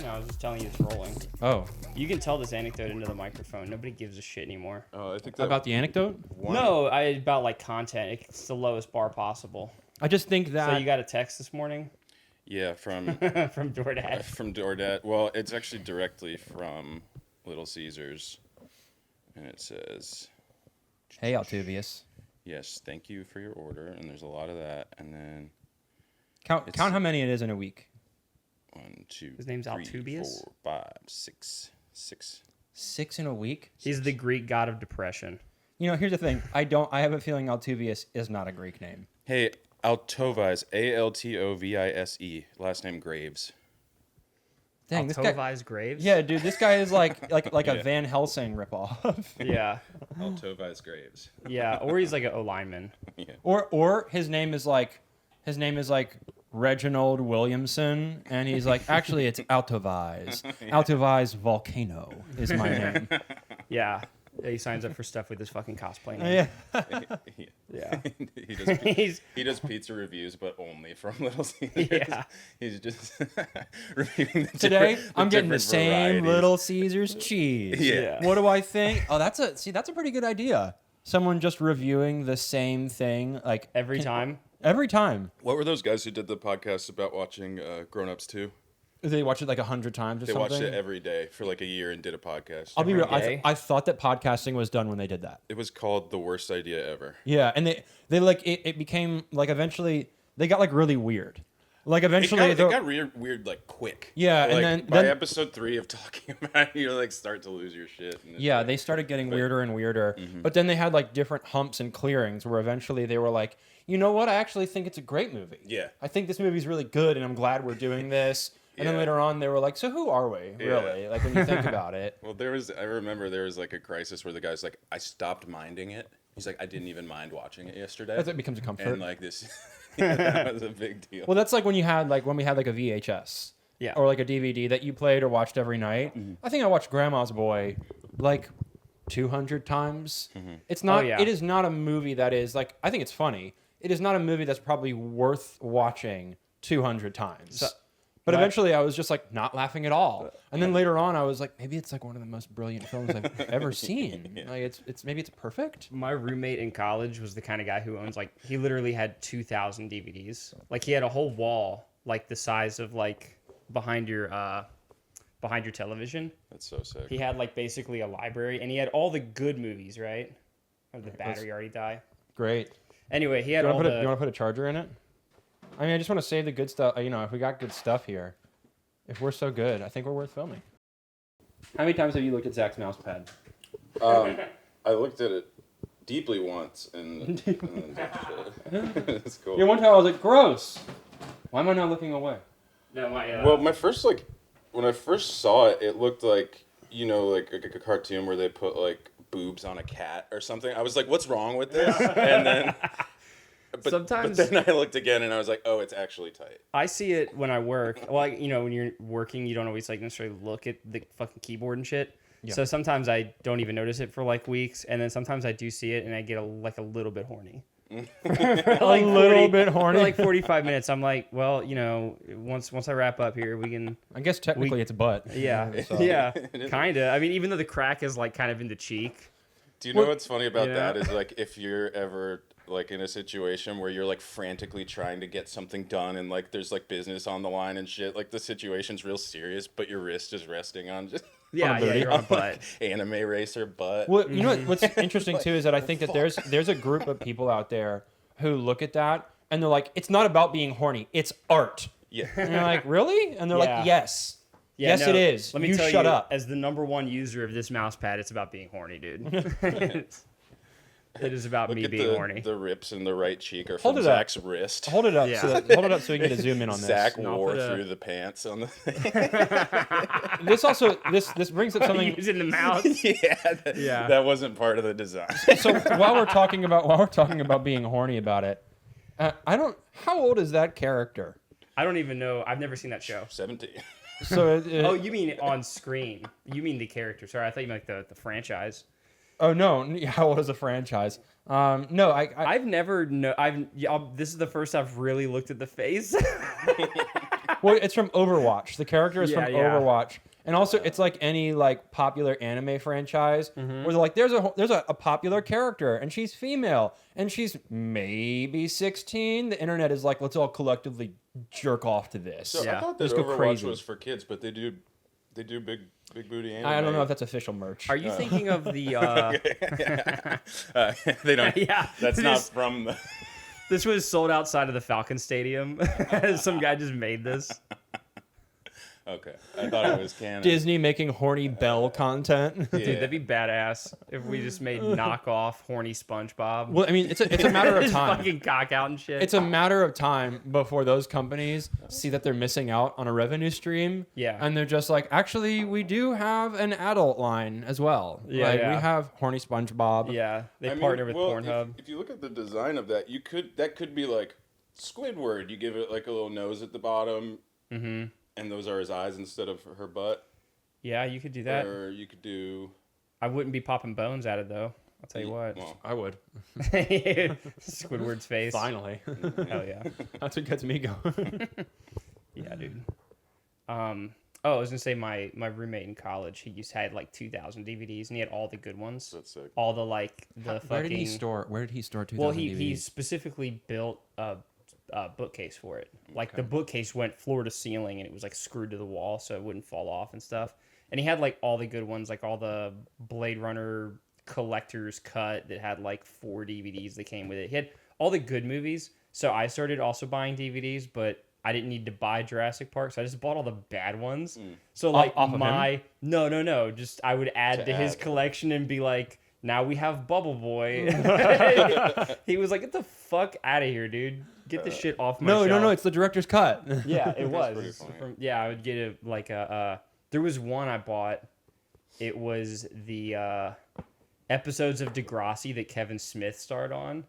no, I was just telling you it's rolling. Oh, You can tell this anecdote into the microphone. Nobody gives a shit anymore. I think that about the anecdote? No, about like content. It's the lowest bar possible. I just think So that you got a text this morning Yeah, from from DoorDash. from DoorDash. Well, it's actually directly from Little Caesars, and it says, hey, Altuvius. "Yes, thank you for your order." And there's a lot of that, and then Count how many it is in a week. 1, 2, His name's 3, Altubius? 4, 5, 6, 6. 6 in a week. He's the Greek god of depression. You know, here's the thing. I have a feeling Altuvius is not a Greek name. Hey, Altovise, Altovise, last name Graves. Dang, this guy. Altovise Graves? Yeah, dude, this guy is like Yeah. a Van Helsing ripoff. Yeah. Altovise Graves. Yeah. Or he's like an O lineman. Yeah. or his name is like Reginald Williamson, and he's like, actually, it's Altovise. Altovise Volcano is my name. Yeah. He signs up for stuff with his fucking cosplay name. Yeah. Yeah. he does pizza reviews, but only from Little Caesars. Yeah. He's just reviewing the Today, different- I'm getting the different same varieties. Little Caesars cheese. Yeah. What do I think? Oh, that's a pretty good idea. Someone just reviewing the same thing like Every time. Every time. What were those guys who did the podcast about watching Grown Ups 2? They watch it like 100 times or They something. watched it every day for like a year and did a podcast. I'll be real. every day. I thought that podcasting was done when they did that. It was called The Worst Idea Ever. Yeah, and they like it became like eventually they got like really weird. Like eventually It got weird like quick. Yeah, and like, then- by then- episode 3 of talking about it, you like start to lose your shit. And it's Yeah, like- they started getting weirder and weirder. But then they had like different humps and clearings where eventually they were like, you know what? I actually think it's a great movie. Yeah. I think this movie's really good, and I'm glad we're doing this. And then Yeah. later on, they were like, so who are we, really? Yeah. Like, when you think about it. Well, I remember there was like a crisis where the guy's like, I stopped minding it. He's like, I didn't even mind watching it yesterday. That's what becomes a comfort. And like this, that was a big deal. Well, that's like when we had like a VHS. Yeah. Or like a DVD that you played or watched every night. I think I watched Grandma's Boy like 200 times. It's not. yeah. It is not a movie that is like. I think it's funny. It is not a movie that's probably worth watching 200 times. But eventually, I was just like not laughing at all. And then later on, I was like, maybe it's like one of the most brilliant films I've ever seen. Like it's maybe it's perfect. My roommate in college was the kind of guy who owns like he literally had 2,000 DVDs. Like he had a whole wall like the size of like behind your television. That's so sick. He had like basically a library, and he had all the good movies, right? Or the battery already die. Great. Anyway, he had You all want the. to put a charger in it? I mean, I just want to save the good stuff. You know, if we got good stuff here, if we're so good, I think we're worth filming. How many times have you looked at Zach's mouse pad? I looked at it deeply once, and then it's cool. Yeah, one time I was like, gross. Why am I not looking away? No, my. Well, when I first saw it, it looked like, you know, like a cartoon where they put like boobs on a cat or something. I was like, what's wrong with this? And then, Sometimes- but then I looked again and I was like, oh, it's actually tight. I see it when I work. Well, you know, when you're working, you don't always like necessarily look at the fucking keyboard and shit. Yeah. So sometimes I don't even notice it for like weeks, and then sometimes I do see it and I get a little bit horny. A little bit horny. For like 45 minutes. I'm like, well, you know, once I wrap up here, we can. I guess technically it's butt. Yeah, So- yeah, It is. kind of. I mean, even though the crack is like kind of in the cheek. Do you know Well, what's funny about yeah. that is like if you're ever like in a situation where you're like frantically trying to get something done and like there's like business on the line and shit, like the situation's real serious, but your wrist is resting on just Yeah, booty. you're on a butt. anime racer butt. Well, you know what's interesting too is that I think that there's a group of people out there who look at that and they're like, it's not about being horny, it's art. Yeah. And you're like, really? And they're Yeah. like, yes. Yeah, Yes, no, it is. Let me You tell shut you, up. as the #1 user of this mouse pad, it's about being horny, dude. It is about Look me at being horny. the rips in the right cheek are Hold from it up. Zach's wrist. Hold it up Yeah. hold it up so we can get a zoom in on this. Zach No, I'll wore put a- through the pants on the This also this brings up something. Use it in the mouth. Yeah. That wasn't part of the design. So while we're talking about being horny about it, how old is that character? I don't even know. I've never seen that show. 17. So Oh, you mean on screen? You mean the character? Sorry, I thought you meant like the franchise. oh no, how old is the franchise? No, I've never This is the first I've really looked at the face. Well, it's from Overwatch. The character is Yeah, from yeah. Overwatch. And also, it's like any like popular anime franchise Mm-hmm. where they're like, there's a popular character and she's female and she's maybe 16. The internet is like, let's all collectively jerk off to this. So Yeah. I thought that Just go Overwatch crazy. was for kids, but they do big booty anime. I don't know if that's official merch. Are you thinking of the? They don't. Yeah, That's not this- from the. This was sold outside of the Falcon Stadium. Some guy just made this. Okay, I thought it was canon. Disney making horny Bell content. Yeah. Dude, that'd be badass if we just made knockoff horny SpongeBob. Well, I mean, it's a matter of Just time. fucking cock out and shit. It's a matter of time before those companies see that they're missing out on a revenue stream. Yeah. And they're just like, actually, we do have an adult line as well. Yeah, Like, yeah. we have horny SpongeBob. Yeah, they I mean, partner with well, Pornhub. If you look at the design of that, that could be like Squidward. You give it like a little nose at the bottom, Mm-hmm. and those are his eyes instead of her butt. Yeah, you could do that. Or you could do. I wouldn't be popping bones at it though. I'll tell you what. Well, I would. Squidward's face. Finally. Hell yeah. That's what gets me going. Yeah, dude. Oh, I was gonna say my roommate in college. He had like 2,000 DVDs, and he had all the good ones. that's sick. All the like the fucking. Where did he store 2,000 Well, he DVDs? specifically built a bookcase for it. Like the bookcase went floor to ceiling, and it was like screwed to the wall so it wouldn't fall off and stuff. And he had like all the good ones, like all the Blade Runner collector's cut that had like 4 DVDs that came with it. He had all the good movies. So I started also buying DVDs, but I didn't need to buy Jurassic Park, so I just bought all the bad ones. So like off of him? No, just I would add to his add. collection and be like, now we have Bubble Boy. He was like, get the fuck out of here, dude. Get this shit off my No, shelf. it's the director's cut. Yeah, it was. pretty funny. Yeah, I would get it like a. There was one I bought. It was the episodes of Degrassi that Kevin Smith starred on.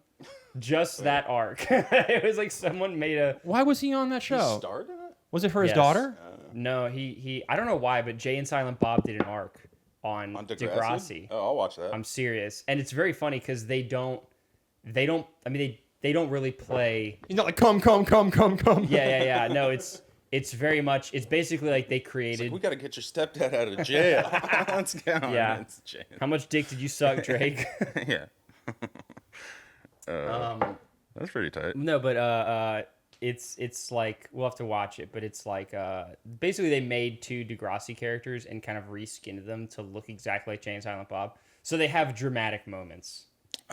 Just that arc. It was like someone made a. Why was he on that He show? starred in it? Was it for his Yes. daughter? No, he. I don't know why, but Jay and Silent Bob did an arc on On Degrassi. Oh, I'll watch that. I'm serious, and it's very funny because they don't. I mean, they don't really play. He's not like, come. Yeah. No, it's very much. It's basically like they It's created. like, we got to get your stepdad out of jail. Let's go. Yeah. It's Jane. How much dick did you suck, Drake? Yeah. That's pretty tight. No, but it's like we'll have to watch it, but it's like basically they made 2 Degrassi characters and kind of reskinned them to look exactly like Jay and Silent Bob. So they have dramatic moments.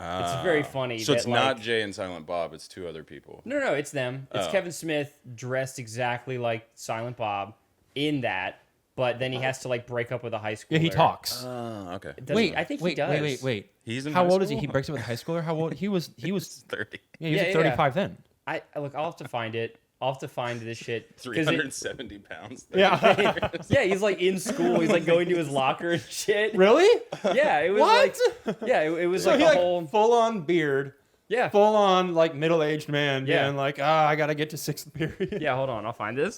It's very funny. So it's that, not like- Jay and Silent Bob. It's 2 other people. No, it's them. It's Oh. Kevin Smith dressed exactly like Silent Bob in that, but then he has to like break up with a high schooler. Yeah, he talks. Oh, okay. Does he? I think he does. Wait. He's in How high old is he? school? He breaks up with a high schooler? How old? He was 30. yeah, he was Yeah, like yeah. 35 then. I look. I'll have to find it. I'll have to find this shit. 'Cause it- 370 pounds. Yeah. yeah, he's like in school. He's like going to his locker and shit. Really? Yeah, it was What? like yeah, it was So like he a like whole full on beard, yeah. full on like middle-aged man Yeah. being like, I gotta get to 6th period. Yeah, hold on, I'll find this.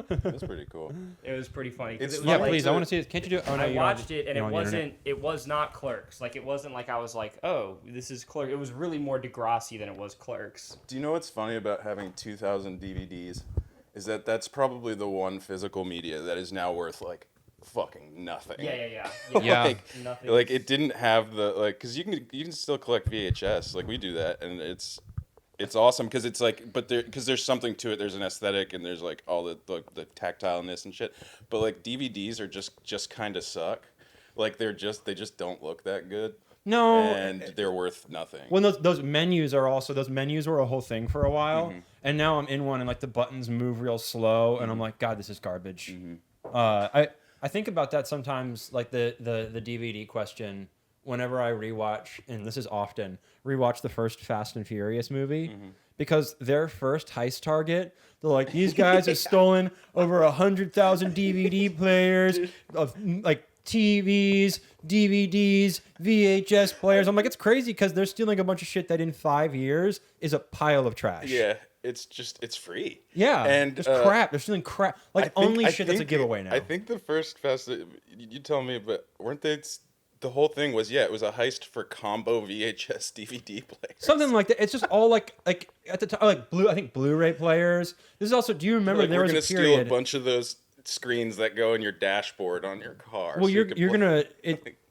That's pretty cool. It was pretty funny. 'cause It's it was Yeah, Like, please. I want to see it. Can't you do it? Oh no, I you're on- watched it and you're it on the internet. wasn't. It was not Clerks. Like it wasn't like I was like, oh, this is Clerks. It was really more Degrassi than it was Clerks. Do you know what's funny about having 2,000 DVDs? Is that that's probably the one physical media that is now worth like fucking nothing. Yeah. Yeah. like, Nothing. like it didn't have the like because you can still collect VHS like we do that and it's awesome because it's like but there's something to it. There's an aesthetic and there's like all the tactileness and shit. But like DVDs are just kind of suck. Like they just don't look that good. No. And they're worth nothing. When those menus were a whole thing for a while, and now I'm in one and like the buttons move real slow, and I'm like, God, this is garbage. I think about that sometimes, like the DVD question. Whenever I rewatch, and this is often, rewatch the first Fast and Furious movie, because their first heist target, they're like, these guys have stolen over 100,000 DVD players of like TVs, DVDs, VHS players. I'm like, it's crazy because they're stealing a bunch of shit that in 5 years is a pile of trash. Yeah, it's free. Yeah. And it's crap. They're stealing crap. Like I think- only I shit that's a think- giveaway now. I think the first Fast, you tell me, but weren't they the whole thing was it was a heist for combo VHS DVD players. Something like that. It's just all like at the time, like I think Blu-ray players. This is also. Do you remember Like, there we're was gonna a period? steal a bunch of those screens that go in your dashboard on your car. Well, so you you're can gonna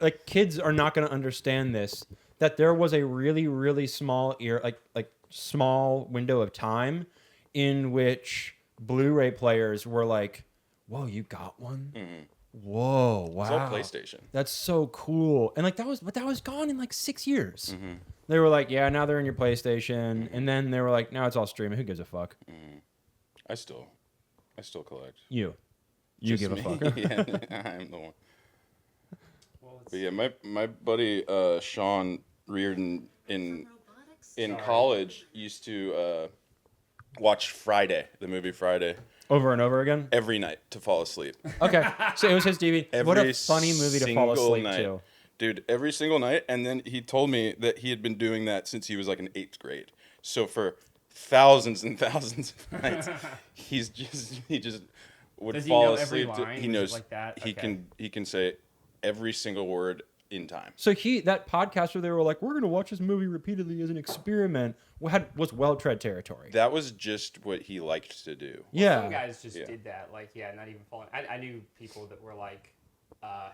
like kids are not gonna understand this. That there was a really really small small window of time in which Blu-ray players were like, "Whoa, you got one? Whoa, wow, It's all PlayStation. that's so cool." And like that was gone in like 6 years. Mm-hmm. They were like, "Yeah, now they're in your PlayStation," and then they were like, "Now it's all streaming. Who gives a fuck?" I still collect. You Just give a me. fuck. Yeah, I'm the one. But yeah, my buddy Sean Reardon in college used to watch the movie Friday, Over and over again. every night to fall asleep. Okay, so it was his DVD. What a Every funny movie to fall single asleep night. to. Dude, every single night. And then he told me that he had been doing that since he was like in 8th grade. So for thousands and thousands of nights, he just would Does he fall know every asleep. line? He Was it knows like that? He Okay. can say every single word in time. So that podcast where they were like, "We're gonna watch this movie repeatedly as an experiment," was well-tread territory. That was just what he liked to do. Yeah. Some guys just Yeah. did that. Like, yeah, not even following. I knew people that were like,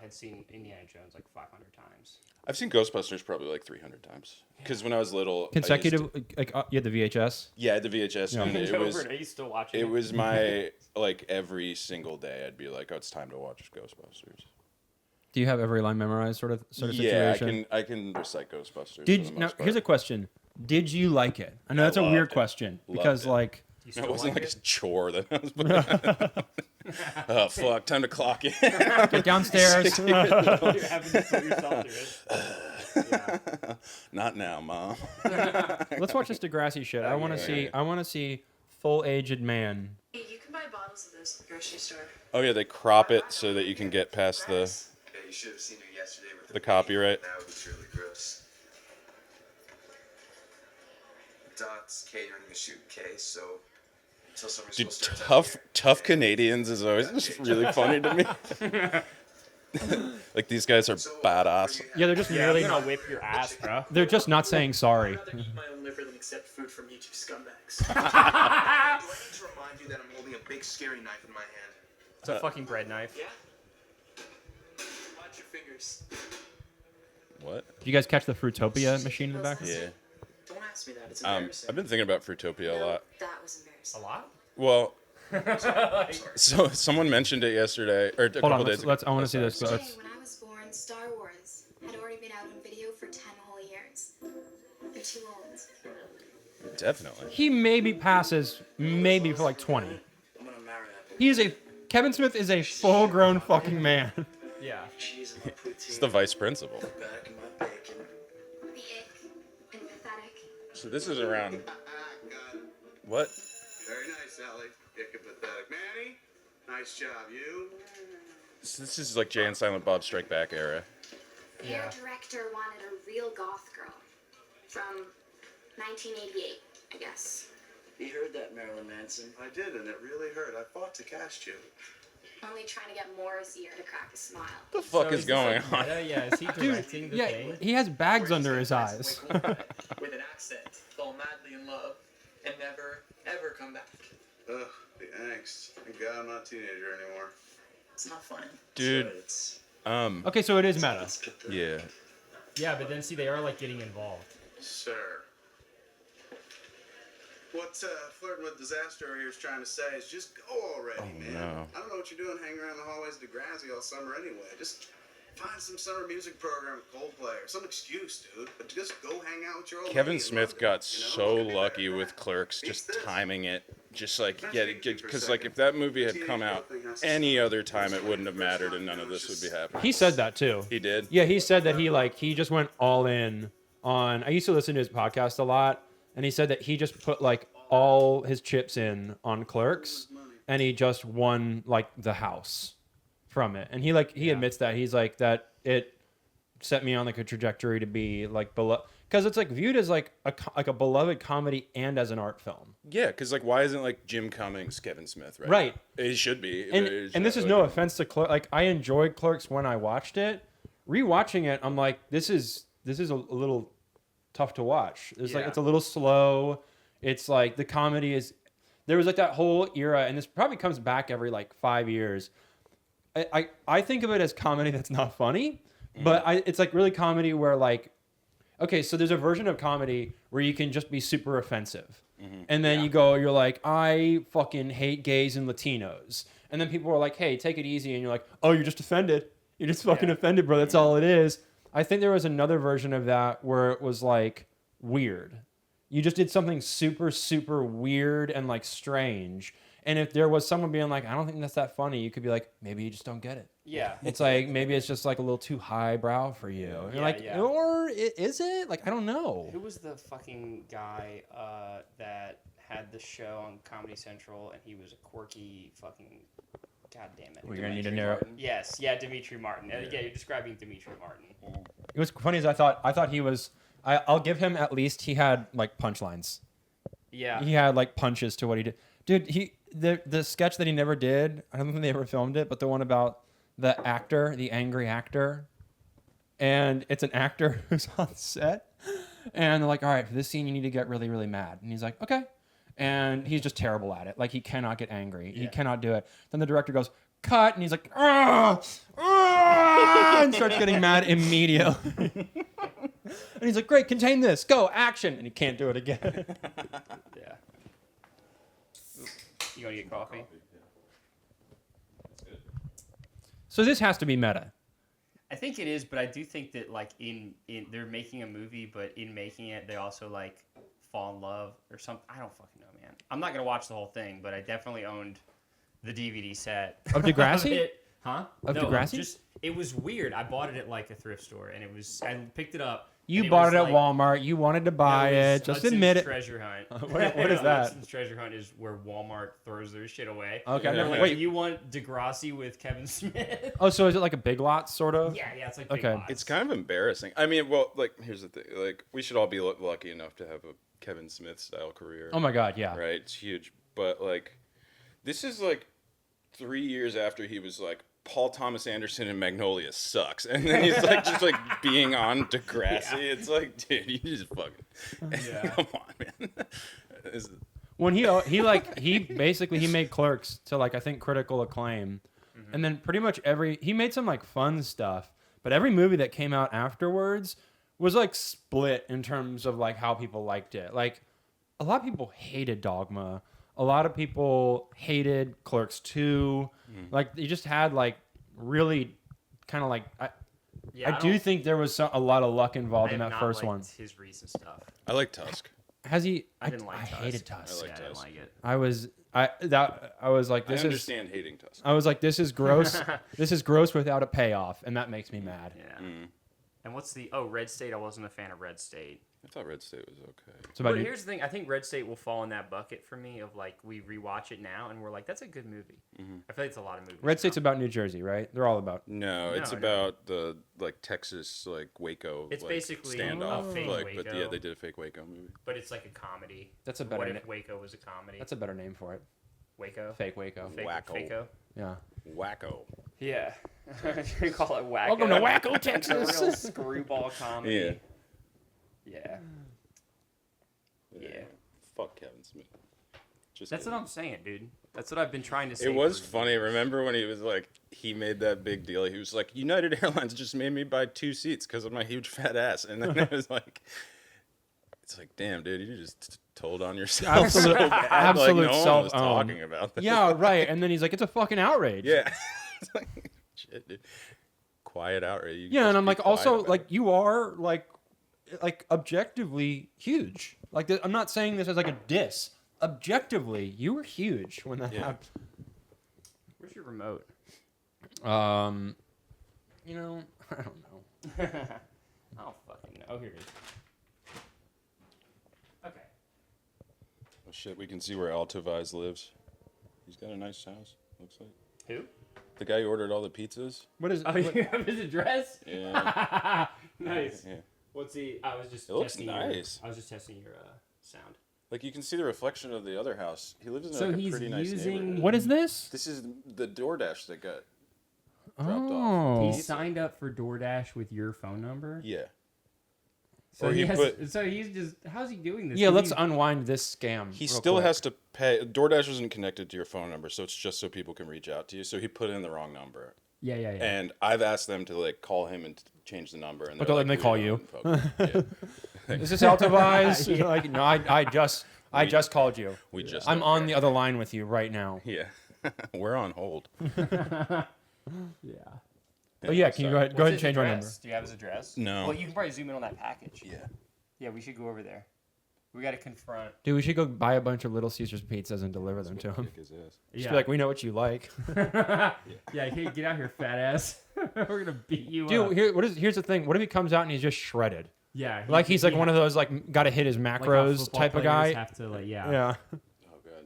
had seen Indiana Jones like 500 times. I've seen Ghostbusters probably like 300 times. Because when I was little, Consecutive, you had the VHS. yeah, the VHS. Yeah. And it Over was and he's still watching. it was my like every single day. I'd be like, oh, it's time to watch Ghostbusters. Do you have every line memorized, sort of Yeah, situation? I can recite Ghostbusters. for Did the now? most Here's a part. question: did you like it? I know I that's a weird loved it. question Loved because, it. like, You It still wasn't like it? a chore that I was. Oh fuck! Time to clock in. get downstairs. You're having to put yourself through it. Yeah. Not now, mom. Let's watch this Degrassi shit. I want to see. I want to see full aged man. Hey, you can buy bottles of this at the grocery store. Oh yeah, they crop it so that you can get past the. Yeah, you should have seen her yesterday with The copyright. That would be truly gross. Dot's catering the shoot case, so until summer school Dude, starts. tough Canadians is always just really funny to me. Like these guys are badass. Yeah, they're just Yeah, merely. they're gonna whip your ass, bro. They're just not saying sorry. I'd rather eat my own liver than accept food from you two scumbags. Do I need to remind you that I'm holding a big scary knife in my hand? It's a fucking bread knife. Yeah? Watch your fingers. What? Did you guys catch the Fruitopia machine in the back? Yeah. Don't ask me that. It's embarrassing. I've been thinking about Fruitopia a lot. That was embarrassing. A lot? Well, Like, so someone mentioned it yesterday or a Hold couple on. days Let's. ago. I want to see this. Jay, Let's, when I was born, Star Wars had already been out on video for 10 whole years. They're too old. Definitely. he maybe passes maybe for like 20. I'm gonna marry that. He is a Kevin Smith is a full-grown fucking man. yeah. Cheese and my poutine. It's the vice principal. Back in my bacon. The ick and pathetic. So this is around Got it. what? Very nice, Sally. Ick and pathetic. Manny, nice job. You? So this is like Jay and Silent Bob Strike Back era. Their director wanted a real goth girl. From 1988, I guess. You heard that, Marilyn Manson. I did, and it really hurt. I fought to cast you. Only trying to get Morris ear to crack a smile. What the fuck So is going this, on? like, meta? Yeah, is he directing the Yeah, thing? he has bags under his eyes. With an accent, fall madly in love, and never, ever come back. Ugh, the angst. Thank God I'm not a teenager anymore. It's not funny. Dude. But it's Okay, so it is meta. pathetic. Yeah. Yeah, but then see, they are like getting involved. Sir. What flirting with disaster here is trying to say is just go already, man. no. I don't know what you're doing hanging around the hallways of Degrassi all summer anyway. Just find some summer music program with Coldplay or some excuse, dude. But just go hang out with your old Kevin lady in Smith London, got you know? so What could be better lucky than with that? Clerks, Beats just this. timing it, just like Can I yeah, speak to you for a because like second? if that movie had Teenage come out girl thing has to any stop. other time, it wouldn't have mattered, and none of this would be happening. He said that too. He did. Yeah, he said that he just went all in on. I used to listen to his podcast a lot, and he said that he just put like all his chips in on Clerks, and he just won like the house from it. And he admits that he's like that it set me on like a trajectory to be like below because it's like viewed as like a beloved comedy and as an art film. Yeah, because like why isn't like Jim Cummings Kevin Smith right? Right. It should be. And this is no offense to Clerks. Like I enjoyed Clerks when I watched it, rewatching it, I'm like, this is a little tough to watch. It's like Yeah. it's a little slow. It's like the comedy is there was like that whole era, and this probably comes back every like 5 years. I think of it as comedy that's not funny, but it's like really comedy where like, okay, so there's a version of comedy where you can just be super offensive. And then you're like, I fucking hate gays and Latinos. And then people are like, hey, take it easy. And you're like, oh, you're just offended. You're just fucking offended, bro. That's all it is. I think there was another version of that where it was like weird. You just did something super, super weird and like strange. And if there was someone being like, I don't think that's that funny, you could be like, maybe you just don't get it. Yeah. It's like, maybe it's just like a little too highbrow for you. And you're like, yeah. or is it? Like, I don't know. Who was the fucking guy that had the show on Comedy Central and he was a quirky fucking... God damn it. We're going to need to Dimitri narrow. Martin. Yes, yeah, Dimitri Martin. Yeah, you're describing Dimitri Martin. It was funny as I thought he was, I'll give him at least he had like punchlines. Yeah. He had like punches to what he did. Dude, the sketch that he never did, I don't think they ever filmed it, but the one about the actor, the angry actor. And it's an actor who's on set. And they're like, all right, for this scene, you need to get really, really mad. And he's like, okay. And he's just terrible at it. Like, he cannot get angry. He cannot do it. Then the director goes, cut. And he's like, and starts getting mad immediately. And he's like, great, contain this. Go, action. And he can't do it again. Yeah. You want to get coffee? So this has to be meta. I think it is, but I do think that like in they're making a movie, but in making it, they also like fall in love or something. I don't fucking know, man. I'm not gonna watch the whole thing, but I definitely owned the DVD set Of Degrassi? it. Huh? Of No, Degrassi? Just it was weird. I bought it at like a thrift store, and it was I picked it up. You and bought was it at like- Walmart. You wanted to buy No, it. was Just Hudson's admit it. Treasure Hunt. What is that? Hudson's Treasure Hunt is where Walmart throws their shit away. Okay, I've They're never- like, wait. do you want Degrassi with Kevin Smith? Oh, so is it like a Big Lots sort of? Yeah, it's like Big Okay. Lots. It's kind of embarrassing. I mean, well, like here's the thing. Like we should all be lucky enough to have a Kevin Smith style career. Oh my God, yeah. Right? It's huge. But like this is like 3 years after he was like Paul Thomas Anderson in Magnolia sucks. And then he's like just like being on Degrassi. It's like, dude, you just fucking come on, man. This is- When he basically he made Clerks to like I think critical acclaim, and then pretty much he made some like fun stuff, but every movie that came out afterwards was like split in terms of like how people liked it. Like a lot of people hated Dogma, a lot of people hated Clerks 2. Like you just had like really kind of like I do think there was a lot of luck involved in that first one. His recent stuff. I like Tusk. Has he? I didn't like I Tusk. hated Tusk. I like I didn't Tusk. like it. I was like, I this is. understand hating Tusk. I was like, this is gross. This is gross without a payoff, and that makes me mad. Yeah. And what's the Red State? I wasn't a fan of Red State. I thought Red State was okay. It's about But you. here's the thing: I think Red State will fall in that bucket for me of like we rewatch it now and we're like, that's a good movie. I feel like it's a lot of movies. Red State's now. about New Jersey, right? They're all about. No, it's No. about the like Texas like Waco. It's like, basically standoff. a fake Like, but Waco. yeah, they did a fake Waco movie. but it's like a comedy. That's a better What na- if Waco was a comedy? That's a better name for it. Waco. Fake Waco. Fake, Wacko. Faco. Yeah. Wacko. Yeah. You call it Wacko. Welcome to Wacko, It's a Texas. real screwball comedy. Yeah. Yeah. Fuck Kevin Smith. Just That's kidding. what I'm saying, dude. That's what I've been trying to say. It was for- funny. Remember when he was like, he made that big deal. He was like, United Airlines just made me buy 2 seats because of my huge fat ass. And then it was like, it's like, damn, dude, you just told on yourself. Absolute- so bad. absolute like, no one was self-own. talking about this. Yeah, right. And then he's like, it's a fucking outrage. Yeah. It's like, shit, dude. Quiet outrage. You Yeah, just and I'm be like, quiet also, about like, it. you are like objectively huge. Like, I'm not saying this as like a diss. Objectively, you were huge when that Yeah. Where's your remote? happened. You know, I don't know. I don't fucking know. Oh, here it is. Okay. Oh, shit, we can see where Altovise lives. He's got a nice house, looks like. Who? The guy who ordered all the pizzas? What is? Oh, you have his address? Yeah. Nice. Yeah. What's he? I was just. It looks testing nice. I was just testing your sound. Like, you can see the reflection of the other house. He lives in So like, a he's pretty nice using- neighborhood. What is this? This is the DoorDash that got dropped off. He signed up for DoorDash with your phone number. Yeah. So Or he he has. put- So he's just. How's he doing this? Yeah, 'Cause let's he's- unwind this scam. He real still quick. has to pay. DoorDash isn't connected to your phone number, so it's just so people can reach out to you. So he put in the wrong number, Yeah. and I've asked them to like call him and change the number. And But they're don't let like, me "We call don't yeah. Is this Altovise? Like, no, I just called you. We just. I'm don't on care. the other line with you right now. Yeah. We're on hold. Yeah. Oh yeah, can you go ahead and change my number? Do you have his address? No. Well, you can probably zoom in on that package. Yeah. Yeah, we should go over there. We got to confront. Dude, we should go buy a bunch of Little Caesars pizzas and deliver them to him. Kick his ass. Just be like, we know what you like. yeah, hey, get out here, fat ass. We're gonna beat you up. Dude, here's the thing. What if he comes out and he's just shredded? Yeah, Like he's like one of those like got to hit his macros type of guy. Have to like, yeah. Yeah. Oh god.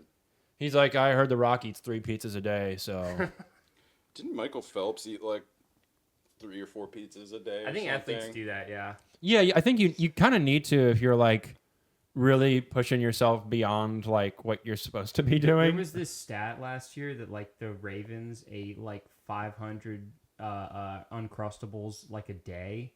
He's like, I heard The Rock eats 3 pizzas a day, so Didn't Michael Phelps eat like 3 or 4 pizzas a day? I or think athletes something? do that. Yeah. yeah. I think you kind of need to if you're like really pushing yourself beyond like what you're supposed to be There doing. was this stat last year that like the Ravens ate like 500 Uncrustables like a day.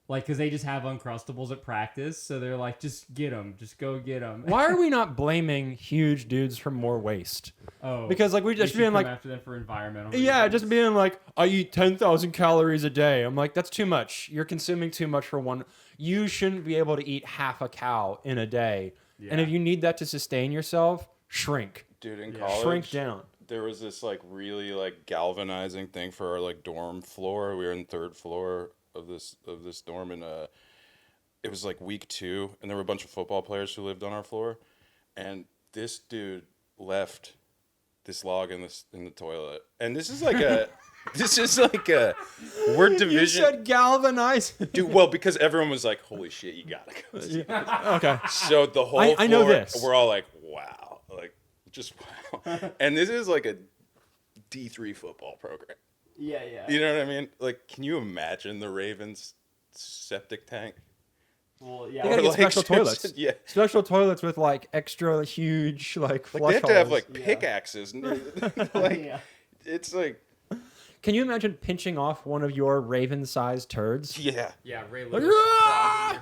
Like, because they just have Uncrustables at practice. So they're like, just get them. Just go get them. Why are we not blaming huge dudes for more waste? Oh. Because like we we just should being come like, after them for environmental yeah, reasons. just being like, I eat 10,000 calories a day. I'm like, that's too much. You're consuming too much for one. You shouldn't be able to eat half a cow in a day. And Yeah. if you need that to sustain yourself, shrink. Dude, in Yeah. college, Shrink down. there was this like really like galvanizing thing for our like dorm floor. We were in 3rd floor of this dorm, and it was like week 2, and there were a bunch of football players who lived on our floor, and this dude left this log in the toilet, and this is like a we're division. You said galvanize. Dude, well, because everyone was like, "Holy shit, you gotta go." see that." Okay. So the whole I know floor, this. we're all like, "Wow!" Like, just wow. And this is like a D3 football program. Yeah, yeah. You know what I mean? Like, can you imagine the Ravens' septic tank? Well, They yeah. gotta Or, get like, special just- toilets. yeah. Special toilets with like extra huge like flush Like they have to have holes. like pickaxes. Like Yeah. it's like Can you imagine pinching off one of your Raven-sized turds? yeah, Yeah, Ray Like, Lewis. "Ah!"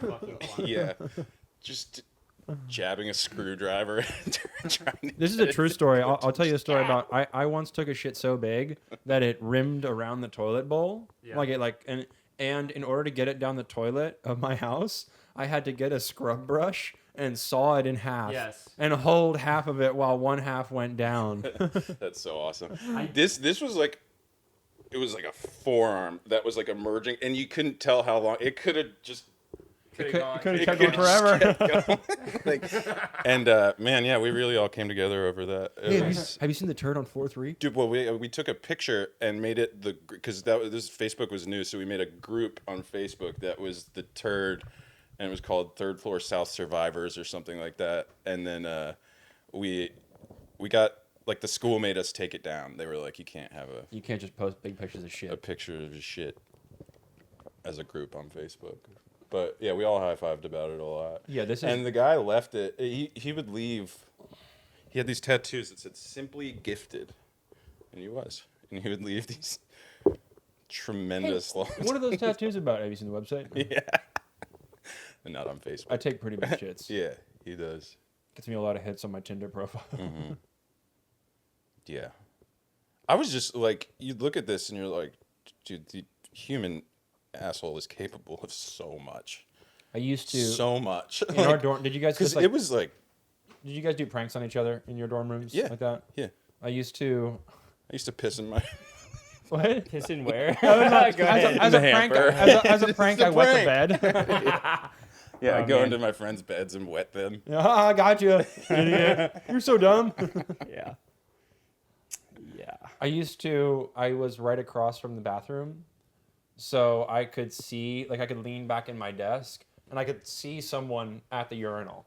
yeah. Just jabbing a screwdriver. Trying to This is get a it true to story. go I'll to tell you a the- story about. I once took a shit so big that it rimmed around the toilet bowl. Yeah. Like it like and in order to get it down the toilet of my house, I had to get a scrub brush and saw it in half. Yes. And hold half of it while one half went down. That's so awesome. This was like, it was like a forearm that was like emerging, and you couldn't tell how long. It could have just. Could've Could gone. have it kept coulda going just forever. kept going. Like, and man, yeah, we really all came together over that. It Hey, was- have you seen the turd on 4-3? Dude, well, we took a picture and made it because this Facebook was new, so we made a group on Facebook that was the turd, and it was called 3rd Floor South Survivors or something like that. And then we got like the school made us take it down. They were like, you can't have You can't just post big pictures of a shit. picture of your shit as a group on Facebook. But yeah, we all high fived about it a lot. Yeah, this is And the guy left it. He would leave. He had these tattoos that said "Simply Gifted," and he was. And he would leave these tremendous long. what are those tattoos about? Have you seen the website? Yeah. And not on Facebook. I take pretty big shits. Yeah, he does. Gets me a lot of hits on my Tinder profile. Yeah. I was just like, you look at this and you're like, dude, the human asshole is capable of so much. I used to So much. in our dorm. Did you guys? Because Like, it was like, did you guys do pranks on each other in your dorm rooms? Yeah. Like that. yeah. I used to. I used to piss in my. What? Piss in where? Go ahead. As The a prank, hamper. as a prank, I wet the bed. Yeah, I Oh, go man. into my friends' beds and wet them. I got you, idiot. You're so dumb. Yeah. Yeah. I was right across from the bathroom, so I could see, like, I could lean back in my desk and I could see someone at the urinal.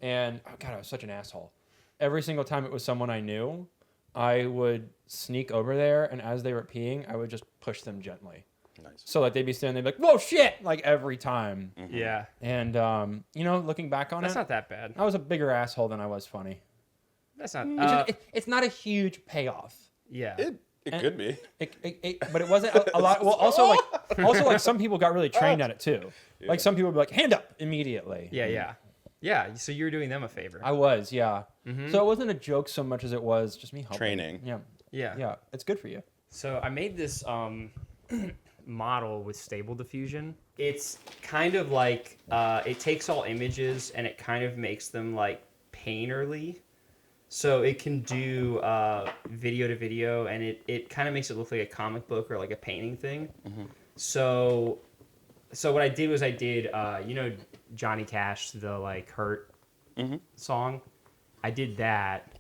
And oh God, I was such an asshole. Every single time it was someone I knew, I would sneak over there, and as they were peeing, I would just push them gently. Nice. So like they'd be standing, they'd be like, "Whoa, shit!" Like every time. Yeah. And looking back on That's it, not that bad. I was a bigger asshole than I was funny. That's not. It's not a huge payoff. yeah. It It could be. But it wasn't a lot. Well, also like some people got really trained at it too. Yeah. Like some people would be like, hand up immediately. Yeah. So you're doing them a favor. I was, yeah. So it wasn't a joke so much as it was just me helping. Training. Yeah. Yeah. Yeah. It's good for you. So I made this model with Stable Diffusion. It's kind of like it takes all images and it kind of makes them like painterly. So it can do video to video, and it kind of makes it look like a comic book or like a painting thing. So what I did was I did you know Johnny Cash, the like Hurt song. I did that,